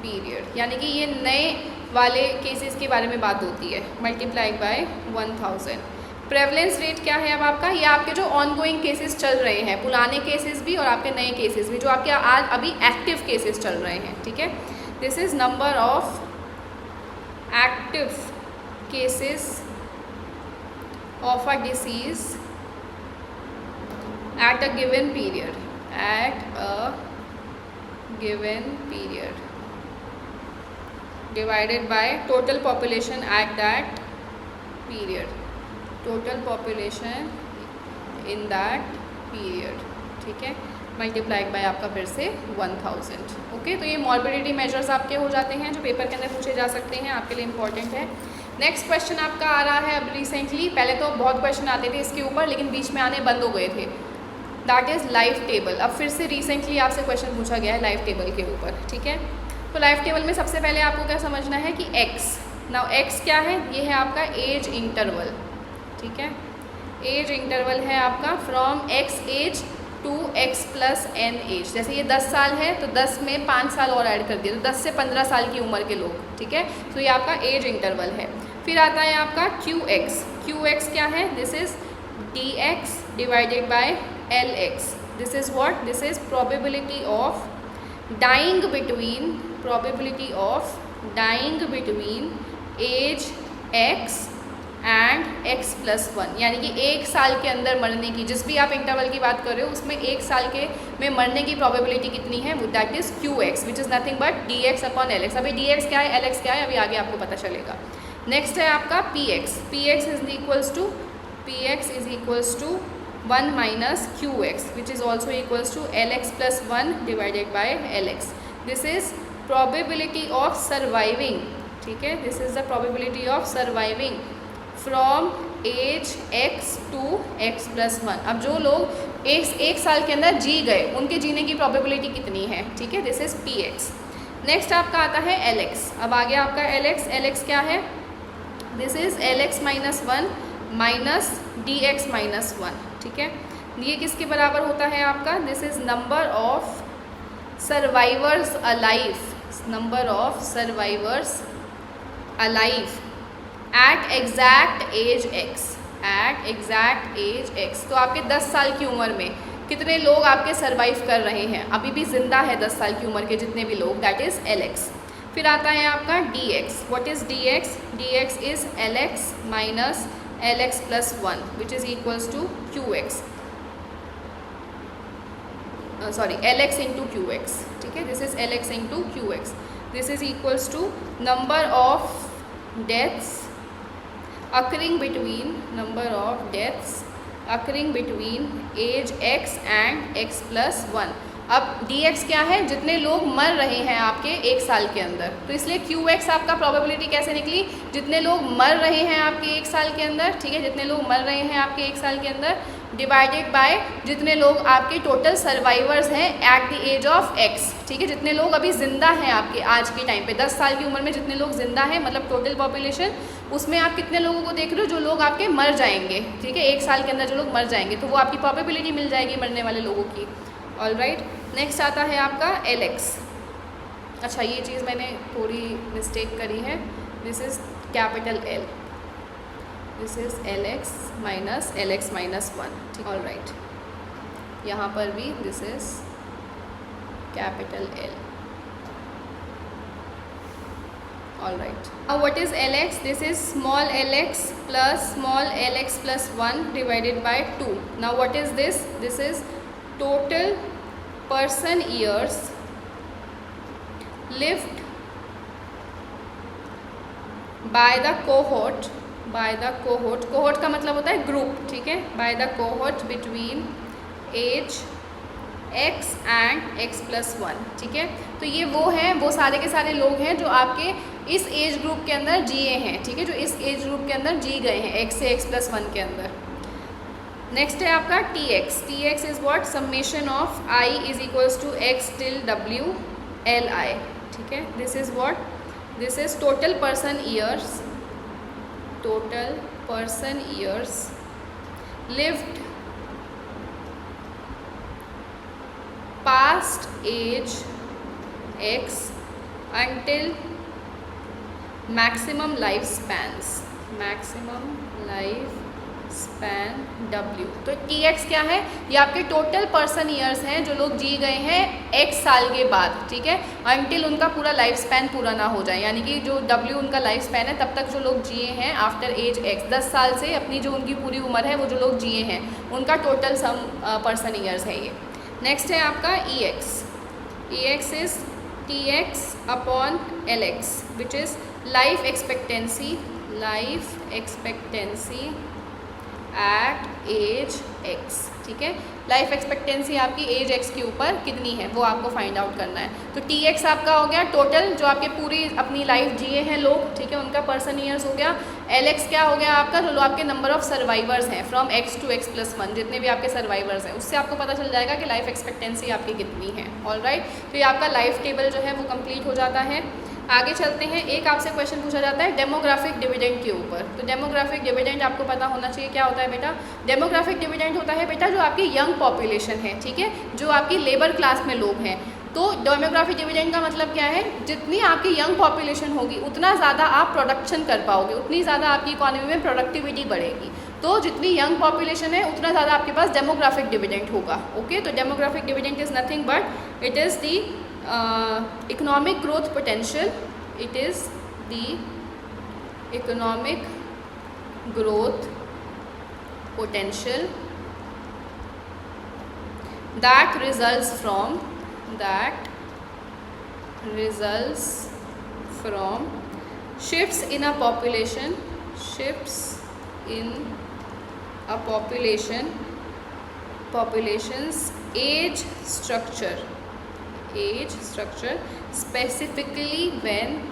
period यानी कि ये नए वाले केसेस के बारे में बात होती है, मल्टीप्लाई बाय 1000। प्रेवलेंस रेट क्या है अब आपका, ये आपके जो ऑनगोइंग केसेस चल रहे हैं, पुराने केसेस भी और आपके नए केसेस भी, जो आपके आज अभी एक्टिव केसेस चल रहे हैं, ठीक है। This is number of active cases of a disease at a given period divided by total population at that period, total population in that period, ठीक है, मल्टीप्लाइड बाय आपका फिर से 1000। ओके, तो ये मॉर्बिडिटी मेजर्स आपके हो जाते हैं जो पेपर के अंदर पूछे जा सकते हैं, आपके लिए इंपॉर्टेंट है। नेक्स्ट क्वेश्चन आपका आ रहा है अब रिसेंटली, पहले तो बहुत क्वेश्चन आते थे इसके ऊपर लेकिन बीच में आने बंद हो गए थे, दैट इज़ लाइफ टेबल। अब फिर से रिसेंटली आपसे क्वेश्चन पूछा गया है लाइफ टेबल के ऊपर, ठीक है। तो लाइफ टेबल में सबसे पहले आपको क्या समझना है कि एक्स, नाउ एक्स क्या है, ये है आपका एज इंटरवल, ठीक है। एज इंटरवल है आपका from x age to x plus n age. जैसे ये 10 साल है तो 10 में 5 साल और ऐड कर दिया, तो 10 से 15 साल की उम्र के लोग, ठीक है। तो ये आपका एज इंटरवल है। फिर आता है आपका क्यू एक्स। क्यू एक्स क्या है, this is d x divided by l x. This is what, this is probability of dying between age x and x plus 1, यानी कि 1 साल के अंदर मरने की, जिस भी आप इंटरवल की बात कर रहे हो उसमें 1 साल के में मरने की प्रोबेबिलिटी कितनी है, that is Q x which is nothing but D x upon L x. अभी डी एक्स क्या है, एल एक्स क्या है, अभी आगे आपको पता चलेगा। नेक्स्ट है आपका p x. P x is equals to 1 minus q x which is also equals to l x plus 1 divided by l x. This is probability of surviving, ठीक है, this is the probability of surviving from age x to x plus 1। अब जो लोग एक साल के अंदर जी गए उनके जीने की प्रोबेबिलिटी कितनी है, ठीक है, this is P x. Next आपका आता है एल एक्स। अब आ गया आपका एल एक्स। एल एक्स क्या है, this is l x minus 1 minus d x minus 1, ठीक है। ये किसके बराबर होता है आपका, this is number of survivors alive at exact age x. तो आपके 10 साल की उम्र में कितने लोग आपके सर्वाइव कर रहे हैं, अभी भी जिंदा है 10 साल की उम्र के जितने भी लोग, दैट इज़ एल एक्स। फिर आता है आपका d x. What is d x, d x is l x minus l x plus 1 which is equals to q x, sorry l x into q x, ठीक है, this is l x into q x. This is equals to number of deaths occurring between age x and x plus 1। अब dx क्या है, जितने लोग मर रहे हैं आपके 1 साल के अंदर, तो इसलिए qx आपका प्रोबेबिलिटी कैसे निकली, जितने लोग मर रहे हैं आपके 1 साल के अंदर, ठीक है, जितने लोग मर रहे हैं आपके 1 साल के अंदर डिवाइडेड बाय जितने लोग आपके टोटल सर्वाइवर्स हैं at the age of x, ठीक है, जितने लोग अभी ज़िंदा हैं आपके आज के टाइम पे 10 साल की उम्र में जितने लोग ज़िंदा हैं, मतलब टोटल पॉपुलेशन, उसमें आप कितने लोगों को देख रहे हो जो लोग आपके मर जाएंगे, ठीक है, 1 साल के अंदर जो लोग मर जाएंगे, तो वो आपकी प्रोबेबिलिटी मिल जाएगी मरने वाले लोगों की। ऑल राइट, नेक्स्ट आता है आपका एल एक्स। अच्छा, ये चीज़ मैंने थोड़ी मिस्टेक करी है, this is capital L, this is l x minus 1, ठीक, ऑल राइट, यहाँ पर भी this is capital L, all right. Now what is Lx? This is small lx plus 1 divided by 2. Now what is this? This is total person years lived by the cohort, cohort का मतलब होता है group, ठीक है, by the cohort between age x and x+1, ठीक है। तो ये वो हैं, वो सारे के सारे लोग हैं जो आपके इस एज ग्रुप के अंदर जिए हैं, ठीक है, जो इस एज ग्रुप के अंदर जी गए हैं x से x+1 के अंदर। नेक्स्ट है आपका Tx। Tx is what? Summation of i is equals to x till w l i, ठीक है। This is what? This is total person years, total person years lived past age x until maximum lifespans, maximum lifespan w। तो Tx क्या है? ये आपके total person years हैं जो लोग जी गए हैं x साल के बाद, ठीक है, until उनका पूरा लाइफ स्पैन पूरा ना हो जाए, यानी कि जो w उनका लाइफ स्पैन है तब तक जो लोग जिए हैं आफ्टर एज x, 10 साल से अपनी जो उनकी पूरी उम्र है वो जो लोग जिए हैं उनका टोटल सम पर्सन ईयर्स है ये। नेक्स्ट है आपका Ex। Ex is Tx upon Lx which is life expectancy, life expectancy at age x, ठीक है। लाइफ एक्सपेक्टेंसी आपकी एज x के ऊपर कितनी है वो आपको फाइंड आउट करना है। तो Tx आपका हो गया टोटल जो आपके पूरी अपनी लाइफ जिए हैं लोग, ठीक है, उनका पर्सन ईयर्स हो गया। Lx क्या हो गया आपका? जो आपके नंबर ऑफ सर्वाइवर्स हैं फ्रॉम x टू x+1, जितने भी आपके सर्वाइवर्स हैं उससे आपको पता चल जाएगा कि लाइफ एक्सपेक्टेंसी आपकी कितनी है। ऑलराइट, तो ये आपका लाइफ टेबल जो है वो कंप्लीट हो जाता है। आगे चलते हैं, एक आपसे क्वेश्चन पूछा जाता है डेमोग्राफिक डिविडेंड के ऊपर। तो डेमोग्राफिक डिविडेंड आपको पता होना चाहिए क्या होता है बेटा। डेमोग्राफिक डिविडेंड होता है बेटा जो आपकी यंग पॉपुलेशन है, ठीक है, जो आपकी लेबर क्लास में लोग हैं। तो डेमोग्राफिक डिविडेंड का मतलब क्या है? जितनी आपकी यंग पॉपुलेशन होगी उतना ज़्यादा आप प्रोडक्शन कर पाओगे, उतनी ज़्यादा आपकी इकोनॉमी में प्रोडक्टिविटी बढ़ेगी। तो जितनी यंग पॉपुलेशन है उतना ज़्यादा आपके पास डेमोग्राफिक डिविडेंड होगा। ओके, तो demographic dividend is nothing but it is the economic growth potential, it is the economic growth potential that results from shifts in a population, shifts in a population's age structure, specifically when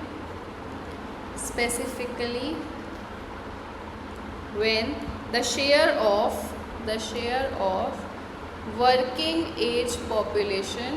the share of working age population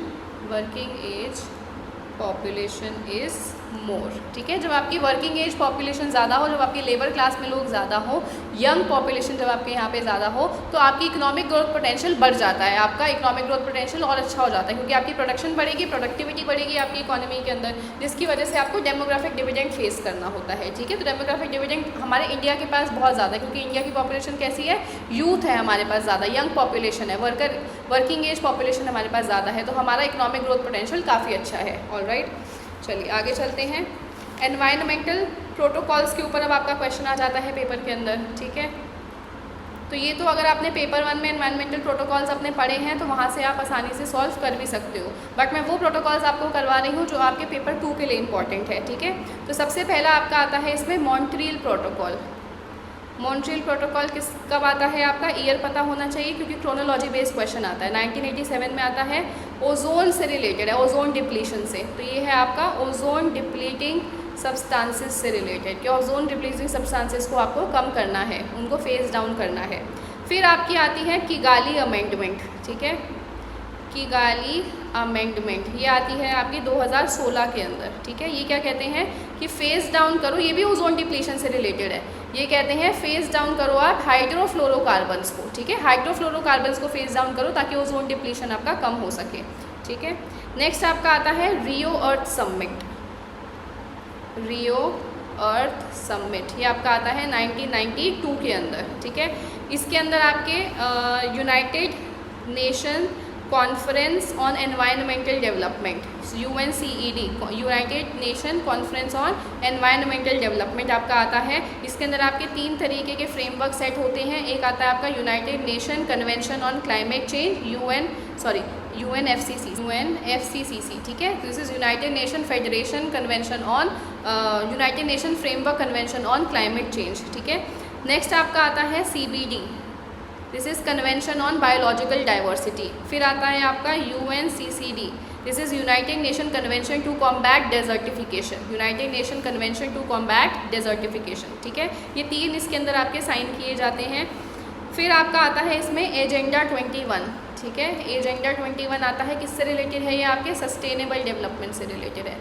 is मोर, ठीक है। जब आपकी working as population ज़्यादा हो, जब आपकी labour class में लोग ज़्यादा हो, यंग पॉपुलेशन जब आपके यहाँ पे ज़्यादा हो, तो आपकी इकोनॉमिक ग्रोथ पोटेंशियल बढ़ जाता है, आपका इकोनॉमिक ग्रोथ पोटेंशियल और अच्छा हो जाता है, क्योंकि आपकी प्रोडक्शन बढ़ेगी, प्रोडक्टिविटी बढ़ेगी आपकी इकोनॉमी के अंदर, जिसकी वजह से आपको डेमोग्राफिक डिविडेंड फेस करना होता है, ठीक है। तो डेमोग्राफिक डिविडेंड हमारे इंडिया के पास बहुत ज़्यादा है, क्योंकि इंडिया की पॉपुलेशन कैसी है? यूथ है हमारे पास ज़्यादा, यंग पॉपुलेशन है, वर्किंग एज पॉपुलेशन हमारे पास ज़्यादा है, तो हमारा इकोनॉमिक ग्रोथ पोटेंशियल काफ़ी अच्छा है। ऑलराइट, चलिए आगे चलते हैं। एनवायरमेंटल प्रोटोकॉल्स के ऊपर अब आपका क्वेश्चन आ जाता है पेपर के अंदर, ठीक है। तो ये तो अगर आपने पेपर 1 में एनवायरमेंटल प्रोटोकॉल्स अपने पढ़े हैं तो वहाँ से आप आसानी से सॉल्व कर भी सकते हो, बट मैं वो प्रोटोकॉल्स आपको करवा रही हूँ जो आपके पेपर 2 के लिए इंपॉर्टेंट है, ठीक है। तो सबसे पहला आपका आता है इसमें मॉन्ट्रियल प्रोटोकॉल। मॉन्ट्रियल प्रोटोकॉल कब आता है? आपका ईयर पता होना चाहिए, क्योंकि क्रोनोलॉजी बेस्ड क्वेश्चन आता है, 1987 में आता है, ओजोन से रिलेटेड है, ओजोन डिप्लीशन से। तो ये है आपका ओजोन डिप्लीटिंग सब्सटेंसेस से रिलेटेड, कि ओजोन डिप्लीटिंग सब्सटेंसेस को आपको कम करना है, उनको फेज डाउन करना है। फिर आपकी आती है किगाली अमेंडमेंट, ठीक है, किगाली अमेंडमेंट, ये आती है आपकी 2016 के अंदर, ठीक है। ये क्या कहते हैं कि फेज डाउन करो, ये भी ओजोन डिप्लीशन से रिलेटेड है, ये कहते हैं फेज डाउन करो आप हाइड्रोफ्लोरोकार्बन्स को, ठीक है, हाइड्रोफ्लोरोकार्बन्स को फेज डाउन करो ताकि ओजोन डिप्लीशन आपका कम हो सके, ठीक है। नेक्स्ट आपका आता है रियो अर्थ समिट, रियो अर्थ समिट, ये आपका आता है 1992 के अंदर, ठीक है। इसके अंदर आपके United nation conference on environmental development, UNCED, United nation conference on environmental development आपका आता है। इसके अंदर आपके 3 तरीके के फ्रेमवर्क सेट होते हैं। एक आता है आपका United Nation convention on climate change, UNFCCC, ठीक है। This is United Nation federation convention on United Nation framework convention on climate change, ठीक है। नेक्स्ट आपका आता है CBD, this is convention on biological diversity. फिर आता है आपका UNCCD, this is United Nation convention to combat desertification, United Nation convention to combat desertification, ठीक है। ये 3 इसके अंदर आपके साइन किए जाते हैं। फिर आपका आता है इसमें एजेंडा 21, ठीक है। एजेंडा 21 आता है, किससे रिलेटेड है ये आपके सस्टेनेबल डेवलपमेंट से रिलेटेड है।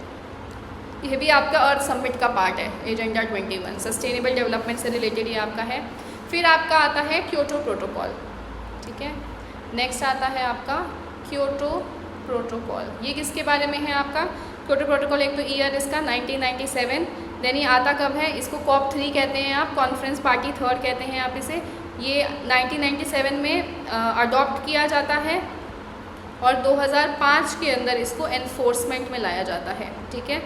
ये भी आपका अर्थ समिट का पार्ट है। एजेंडा 21 सस्टेनेबल डेवलपमेंट से रिलेटेड ये आपका है। फिर आपका आता है क्योटो प्रोटोकॉल, ठीक है। नेक्स्ट आता है आपका क्योटो प्रोटोकॉल, ये किसके बारे में है आपका क्योटो प्रोटोकॉल। एक तो ईयर इसका 1997, देन ये आता कब है, इसको COP3 कहते हैं आप, कॉन्फ्रेंस पार्टी 3 कहते हैं आप इसे। ये 1997 में अडॉप्ट किया जाता है और 2005 के अंदर इसको एनफोर्समेंट में लाया जाता है, ठीक है।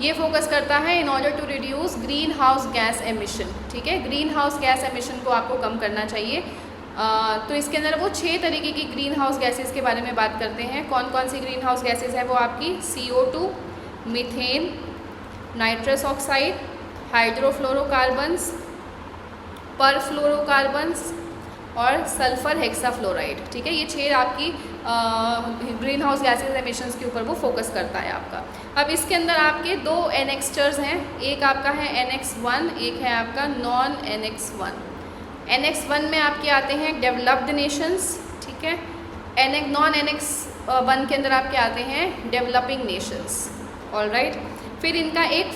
ये फोकस करता है in order to reduce green house gas emission, ठीक है। ग्रीन हाउस गैस एमिशन को आपको कम करना चाहिए। तो इसके अंदर वो 6 तरीके की ग्रीन हाउस गैसेस के बारे में बात करते हैं। कौन कौन सी ग्रीन हाउस गैसेस है वो आपकी CO2, मीथेन, नाइट्रस ऑक्साइड, हाइड्रोफ्लोरोकार्बन्स, परफ्लोरोकार्बन्स और सल्फर हेक्साफ्लोराइड, ठीक है। ये 6 आपकी ग्रीन हाउस गैसेज एमिशंस के ऊपर वो फोकस करता है आपका। अब इसके अंदर आपके 2 एनेक्स्टर्स हैं, एक आपका है Annex 1, एक है आपका नॉन Annex 1। Annex 1 में आपके आते हैं डेवलप्ड नेशंस, ठीक है। नॉन Annex 1 के अंदर आपके आते हैं डेवलपिंग नेशंस, ऑलराइट। फिर इनका एक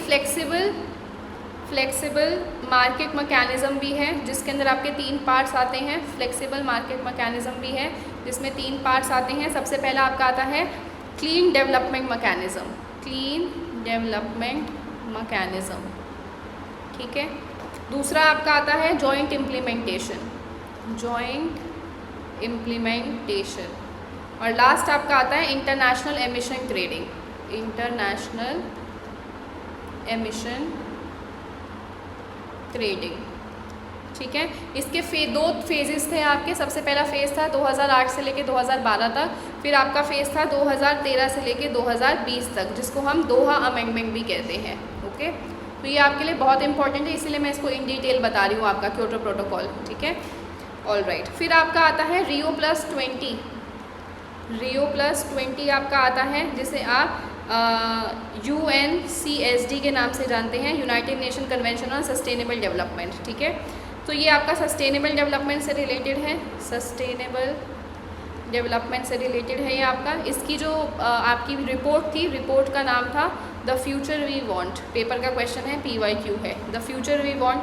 फ्लेक्सिबल मार्केट मैकेनिज़्म भी है, जिसके अंदर आपके 3 पार्ट्स आते हैं। फ्लेक्सिबल मार्केट मैकेनिज़्म भी है जिसमें 3 पार्ट्स आते हैं। सबसे पहला आपका आता है clean development mechanism, clean development mechanism, ठीक है। दूसरा आपका आता है जॉइंट इम्प्लीमेंटेशन, जॉइंट इम्प्लीमेंटेशन। और लास्ट आपका आता है international emission trading, international emission trading, ठीक है। इसके 2 फेजेस थे आपके। सबसे पहला फेज़ था 2008 से लेके 2012 तक, फिर आपका फेज़ था 2013 से लेके 2020 तक, जिसको हम दोहा अमेंडमेंट भी कहते हैं, ओके। तो ये आपके लिए बहुत इंपॉर्टेंट है, इसीलिए मैं इसको इन डिटेल बता रही हूँ आपका क्योटो प्रोटोकॉल, ठीक है, ऑलराइट। फिर आपका आता है Rio+20, Rio+20 आपका आता है, जिसे आप UNCSD के नाम से जानते हैं, United Nation convention on sustainable development, ठीक है। तो ये आपका सस्टेनेबल डेवलपमेंट से रिलेटेड है, सस्टेनेबल डेवलपमेंट से रिलेटेड है ये आपका। इसकी जो आपकी रिपोर्ट थी, रिपोर्ट का नाम था the future we want. Paper का क्वेश्चन है, PYQ है, द फ्यूचर वी वांट।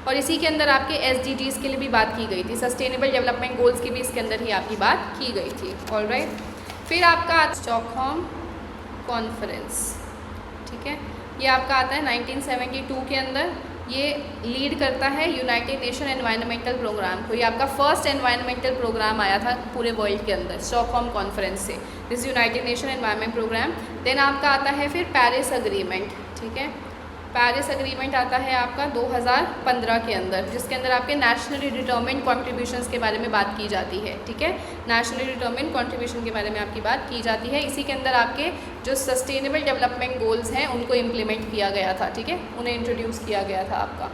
और इसी के अंदर आपके SDGs के लिए भी बात की गई थी, सस्टेनेबल डेवलपमेंट गोल्स की भी इसके अंदर ही आपकी बात की गई थी, ऑलराइट। फिर आपका स्टॉकहोम कॉन्फ्रेंस, ठीक है। ये आपका आता है 1972 के अंदर। ये लीड करता है यूनाइटेड नेशन एनवायरनमेंटल प्रोग्राम को। ये आपका फर्स्ट एनवायरनमेंटल प्रोग्राम आया था पूरे वर्ल्ड के अंदर स्टॉकहोम कॉन्फ्रेंस से, this United Nation environment programme. Then आपका आता है फिर पेरिस अग्रीमेंट, ठीक है। पेरिस अग्रीमेंट आता है आपका 2015 के अंदर, जिसके अंदर आपके नेशनली डिटर्मिन्ड कॉन्ट्रीब्यूशंस के बारे में बात की जाती है, ठीक है। नेशनली डिटर्मिन्ड कॉन्ट्रीब्यूशन के बारे में आपकी बात की जाती है। इसी के अंदर आपके जो सस्टेनेबल डेवलपमेंट गोल्स हैं उनको इम्प्लीमेंट किया गया था, ठीक है, उन्हें इंट्रोड्यूस किया गया था आपका।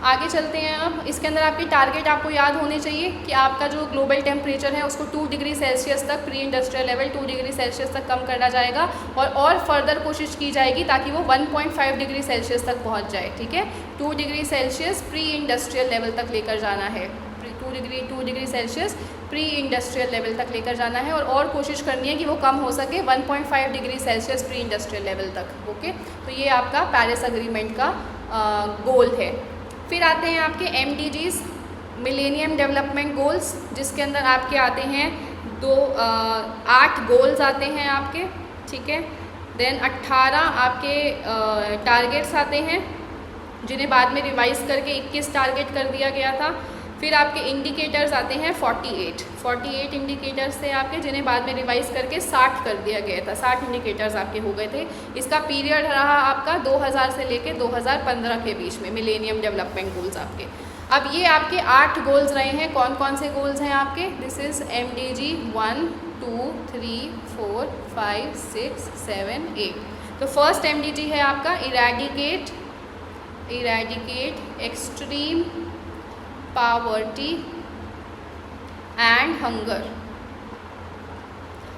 आगे चलते हैं अब। इसके अंदर आपकी टारगेट आपको याद होने चाहिए कि आपका जो ग्लोबल टेम्परेचर है उसको 2 डिग्री सेल्सियस तक, pre industrial level 2 degree Celsius तक कम करना जाएगा और फर्दर कोशिश की जाएगी ताकि वो 1.5 डिग्री सेल्सियस तक पहुंच जाए, ठीक है। 2 degree Celsius pre industrial level तक लेकर जाना है, 2 degree Celsius pre industrial level तक लेकर जाना है और कोशिश करनी है कि वो कम हो सके 1.5 degree Celsius pre industrial level तक, ओके। तो ये आपका पेरिस अग्रीमेंट का गोल है। फिर आते हैं आपके MDGs, मिलेनियम डेवलपमेंट गोल्स, जिसके अंदर आपके आते हैं 8 गोल्स आते हैं आपके, ठीक है। देन 18 आपके टारगेट्स आते हैं, जिन्हें बाद में रिवाइज़ करके 21 टारगेट कर दिया गया था। फिर आपके इंडिकेटर्स आते हैं 48 इंडिकेटर्स थे आपके, जिन्हें बाद में रिवाइज़ करके 60 कर दिया गया था। 60 इंडिकेटर्स आपके हो गए थे। इसका पीरियड रहा आपका 2000 से लेके 2015 के बीच में, मिलेनियम डेवलपमेंट गोल्स आपके। अब ये आपके 8 गोल्स रहे हैं। कौन कौन से गोल्स हैं आपके? This is MDG 1, 2, 3, 4, 5, 6, 7, 8। तो फर्स्ट MDG है आपका eradicate extreme poverty and hunger.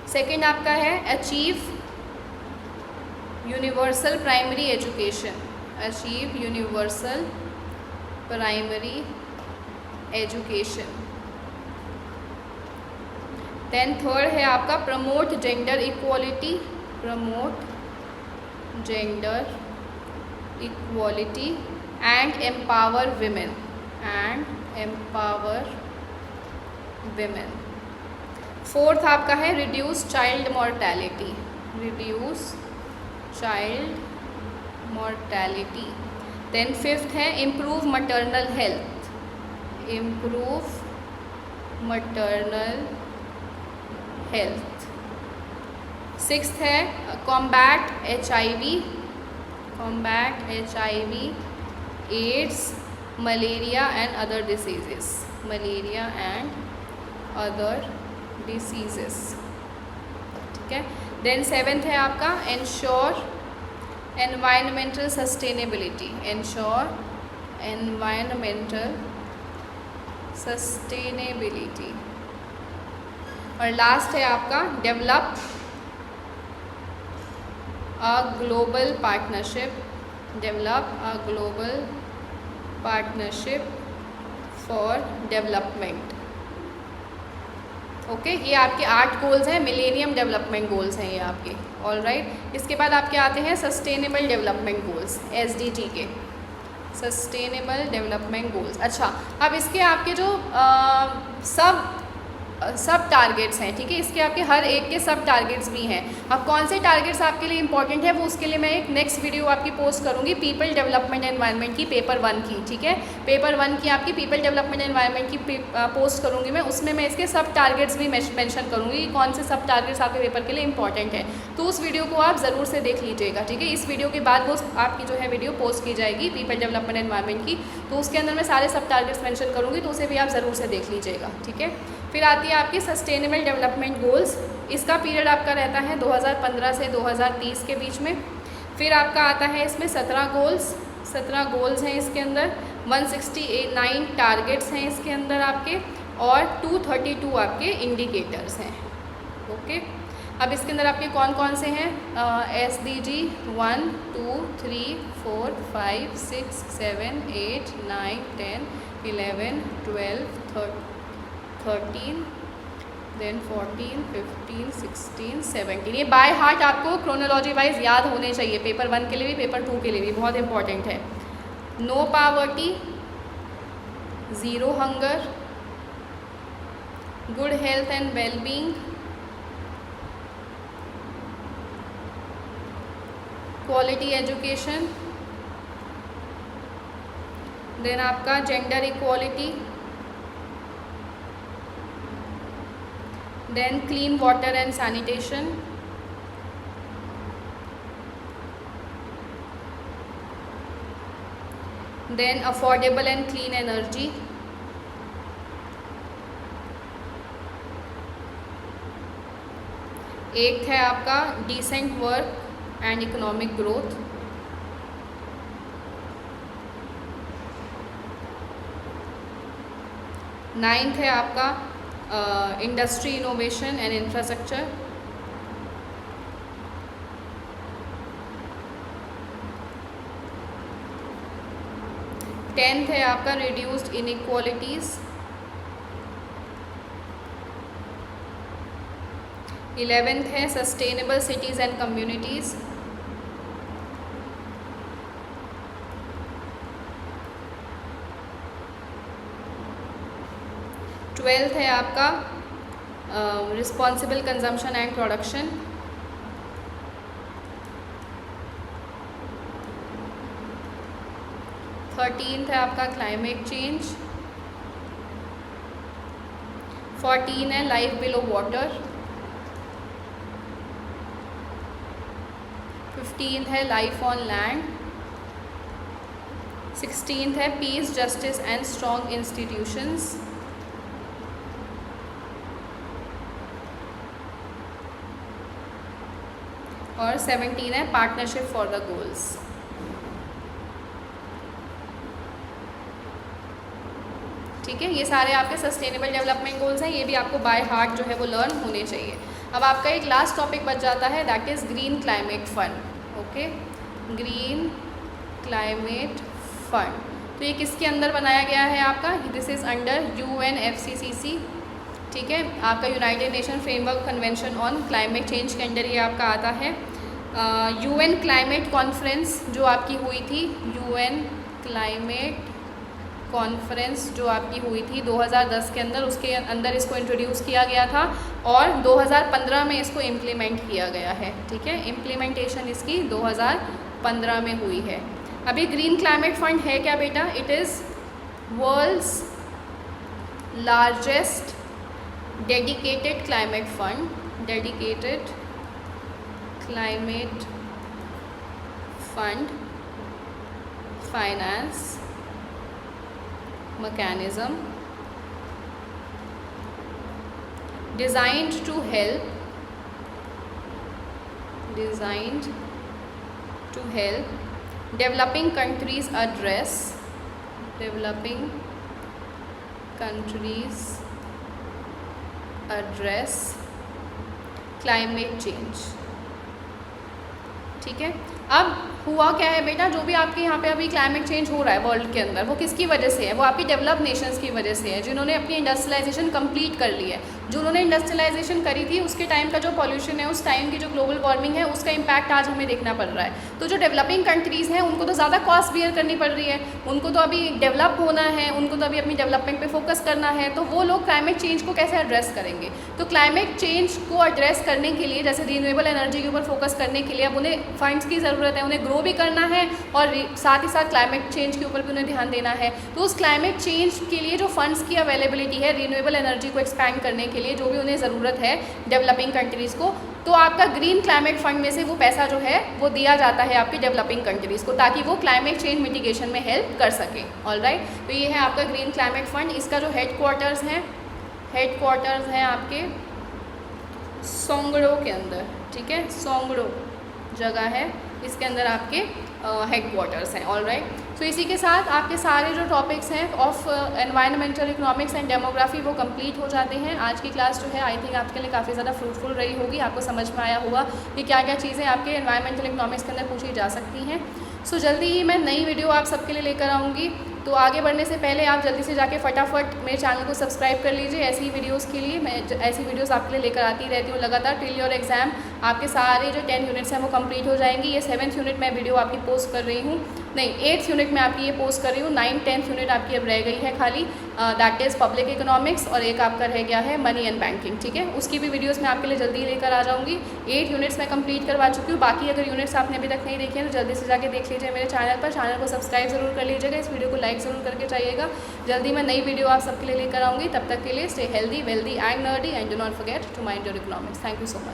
Second आपका है achieve universal primary education, achieve universal primary education. Then third है आपका promote gender equality, promote gender equality and empower women, and empower women. Fourth आपका है reduce child mortality, reduce child mortality. Then fifth है improve maternal health, improve maternal health. Sixth है combat HIV, combat HIV, AIDS, malaria and other diseases, malaria and other diseases. ठीक है। Then seventh है आपका ensure environmental sustainability, ensure environmental sustainability. और last है आपका develop a global partnership, develop a global partnership for development. Okay, ये आपके 8 goals हैं, मिलेनियम डेवलपमेंट गोल्स हैं ये आपके। ऑल राइट, इसके बाद आपके आते हैं सस्टेनेबल डेवलपमेंट गोल्स, SDG के, सस्टेनेबल डेवलपमेंट गोल्स। अच्छा, अब इसके आपके जो सब टारगेट्स हैं, ठीक है, इसके आपके हर एक के सब टारगेट्स भी हैं। अब कौन से टारगेट्स आपके लिए इंपॉर्टेंट है वो उसके लिए मैं एक नेक्स्ट वीडियो आपकी पोस्ट करूँगी, पीपल डेवलपमेंट एनवायरनमेंट की, पेपर 1 की। ठीक है, पेपर 1 की आपकी पीपल डेवलपमेंट एनवायरनमेंट की पोस्ट करूँगी मैं, उसमें मैं इसके सब टारगेट्स भी मेंशन करूँगी, कौन से सब टारगेट्स आपके पेपर के लिए इंपॉर्टेंट है। तो उस वीडियो को आप ज़रूर से देख लीजिएगा। ठीक है, इस वीडियो के बाद वो आपकी जो है वीडियो पोस्ट की जाएगी पीपल डेवलपमेंट एनवायरनमेंट की, तो उसके अंदर मैं सारे सब टारगेट्स मेंशन करूँगी, तो उसे भी आप ज़रूर से देख लीजिएगा। ठीक है, फिर आती है आपकी सस्टेनेबल डेवलपमेंट गोल्स। इसका पीरियड आपका रहता है 2015 से 2030 के बीच में। फिर आपका आता है इसमें 17 गोल्स हैं इसके अंदर, 169 टारगेट्स हैं इसके अंदर आपके, और 232 आपके इंडिकेटर्स हैं। ओके, अब इसके अंदर आपके कौन कौन से हैं, SDG 1, 2, 3, 4, 5, 6, 7, 8, 9, 10, 11, 12, 13, देन 14, 15, 16, 17। ये बाय हार्ट आपको क्रोनोलॉजी वाइज याद होने चाहिए, पेपर 1 के लिए भी, पेपर 2 के लिए भी, बहुत इंपॉर्टेंट है। No poverty, zero hunger, good health and wellbeing, quality education, then आपका gender equality, then clean water and sanitation, then affordable and clean energy, एक है आपका decent work and economic growth, ninth है आपका industry innovation and infrastructure, tenth है आपका reduced inequalities, 11th है sustainable cities and communities, 12th है आपका responsible consumption and production, 13th है आपका क्लाइमेट चेंज, 14 है लाइफ बिलो वाटर, 15th है लाइफ ऑन लैंड, 16th है piece justice and strong institutions, और 17 है पार्टनरशिप फॉर द गोल्स। ठीक है। ये सारे आपके सस्टेनेबल डेवलपमेंट गोल्स हैं, ये भी आपको बाय हार्ट जो है वो लर्न होने चाहिए। अब आपका एक लास्ट टॉपिक बच जाता है, that is green climate fund. Okay, green climate fund, तो ये किसके अंदर बनाया गया है आपका? दिस इज़ अंडर UNFCCC, ठीक है। आपका United Nation framework convention on climate change के अंडर ये आपका आता है। UN क्लाइमेट कॉन्फ्रेंस जो आपकी हुई थी, UN क्लाइमेट कॉन्फ्रेंस जो आपकी हुई थी 2010 के अंदर, उसके अंदर इसको इंट्रोड्यूस किया गया था और 2015 में इसको इम्प्लीमेंट किया गया है, ठीक है। इम्प्लीमेंटेशन इसकी 2015 में हुई है। अभी ग्रीन क्लाइमेट फंड है क्या बेटा? It is world's largest dedicated climate fund, dedicated climate fund finance mechanism designed to help developing countries address climate change, ठीक है। अब हुआ क्या है बेटा, जो भी आपके यहाँ पे अभी क्लाइमेट चेंज हो रहा है वर्ल्ड के अंदर, वो किसकी वजह से है? वो आपकी डेवलप नेशंस की वजह से है, जिन्होंने अपनी इंडस्ट्रियलाइजेशन कंप्लीट कर ली है। जो उन्होंने इंडस्ट्रियलाइजेशन करी थी उसके टाइम का जो पॉल्यूशन है, उस टाइम की जो ग्लोबल वार्मिंग है, उसका इम्पैक्ट आज हमें देखना पड़ रहा है। तो जो डेवलपिंग कंट्रीज़ हैं उनको तो ज़्यादा कॉस्ट बियर करनी पड़ रही है, उनको तो अभी डेवलप होना है, उनको तो अभी अपनी डेवलपमेंट पे फोकस करना है, तो वो लोग क्लाइमेट चेंज को कैसे एड्रेस करेंगे? तो क्लाइमेट चेंज को एड्रेस करने के लिए, जैसे रिन्यूएबल एनर्जी के ऊपर फोकस करने के लिए अब उन्हें फंड्स की ज़रूरत है, उन्हें ग्रो भी करना है और साथ ही साथ क्लाइमेट चेंज के ऊपर भी उन्हें ध्यान देना है। तो उस क्लाइमेट चेंज के लिए जो फंड्स की अवेलेबिलिटी है, रिन्यूएबल एनर्जी को एक्सपैंड करने के लिए जो भी उन्हें ज़रूरत है डेवलपिंग कंट्रीज़ को, तो आपका ग्रीन क्लाइमेट फंड में से वो पैसा जो है वो दिया जाता है आपकी डेवलपिंग कंट्रीज़ को, ताकि वो क्लाइमेट चेंज मिटिगेशन में हेल्प कर सके। ऑलराइट, तो ये है आपका ग्रीन क्लाइमेट फंड। इसका जो हेडक्वार्टर्स हैं आपके सोंगड़ो के अंदर, ठीक है। सोंगड़ो जगह है, इसके अंदर आपके हेडक्वार्टर्स हैं। ऑलराइट, तो इसी के साथ आपके सारे जो टॉपिक्स हैं of environmental economics and demography वो कंप्लीट हो जाते हैं। आज की क्लास जो है आई थिंक आपके लिए काफ़ी ज़्यादा फ्रूटफुल रही होगी, आपको समझ में आया होगा कि क्या क्या चीज़ें आपके एनवायरमेंटल इकोनॉमिक्स के अंदर पूछी जा सकती हैं। सो जल्दी ही मैं नई वीडियो आप सबके लिए लेकर आऊँगी, तो आगे बढ़ने से पहले आप जल्दी से जाके फटाफट मेरे चैनल को सब्सक्राइब कर लीजिए। ऐसी वीडियोस के लिए मैं ऐसी वीडियोस आपके लिए लेकर आती रहती हूँ लगातार टिल योर एग्ज़ाम। आपके सारे जो 10 यूनिट्स हैं वो कंप्लीट हो जाएंगी। ये 7th यूनिट मैं वीडियो आपकी पोस्ट कर रही हूँ, नहीं 8th यूनिट में आपकी ये पोस्ट कर रही हूँ। 9th 10th यूनिट आपकी अब रह गई है खाली, दैट इज़ पब्लिक इकोनॉमिक्स, और एक आपका रह गया है मनी एंड बैंकिंग, ठीक है। उसकी भी वीडियोस मैं आपके लिए जल्दी लेकर आ जाऊँगी। 8 यूनिट्स मैं कंप्लीट करवा चुकी हूँ, बाकी अगर यूनिट्स आपने अभी तक नहीं देखे हैं तो जल्दी से जाके देख लीजिए मेरे चैनल पर। चैनल को सब्सक्राइब जरूर कर लीजिएगा, इस वीडियो को लाइक ज़रूर करके चाहिएगा। जल्दी मैं नई वीडियो आप सबके लिए लेकर आऊँगी, तब तक के लिए stay healthy, wealthy and nerdy and do not forget to mind your economics. Thank you so much.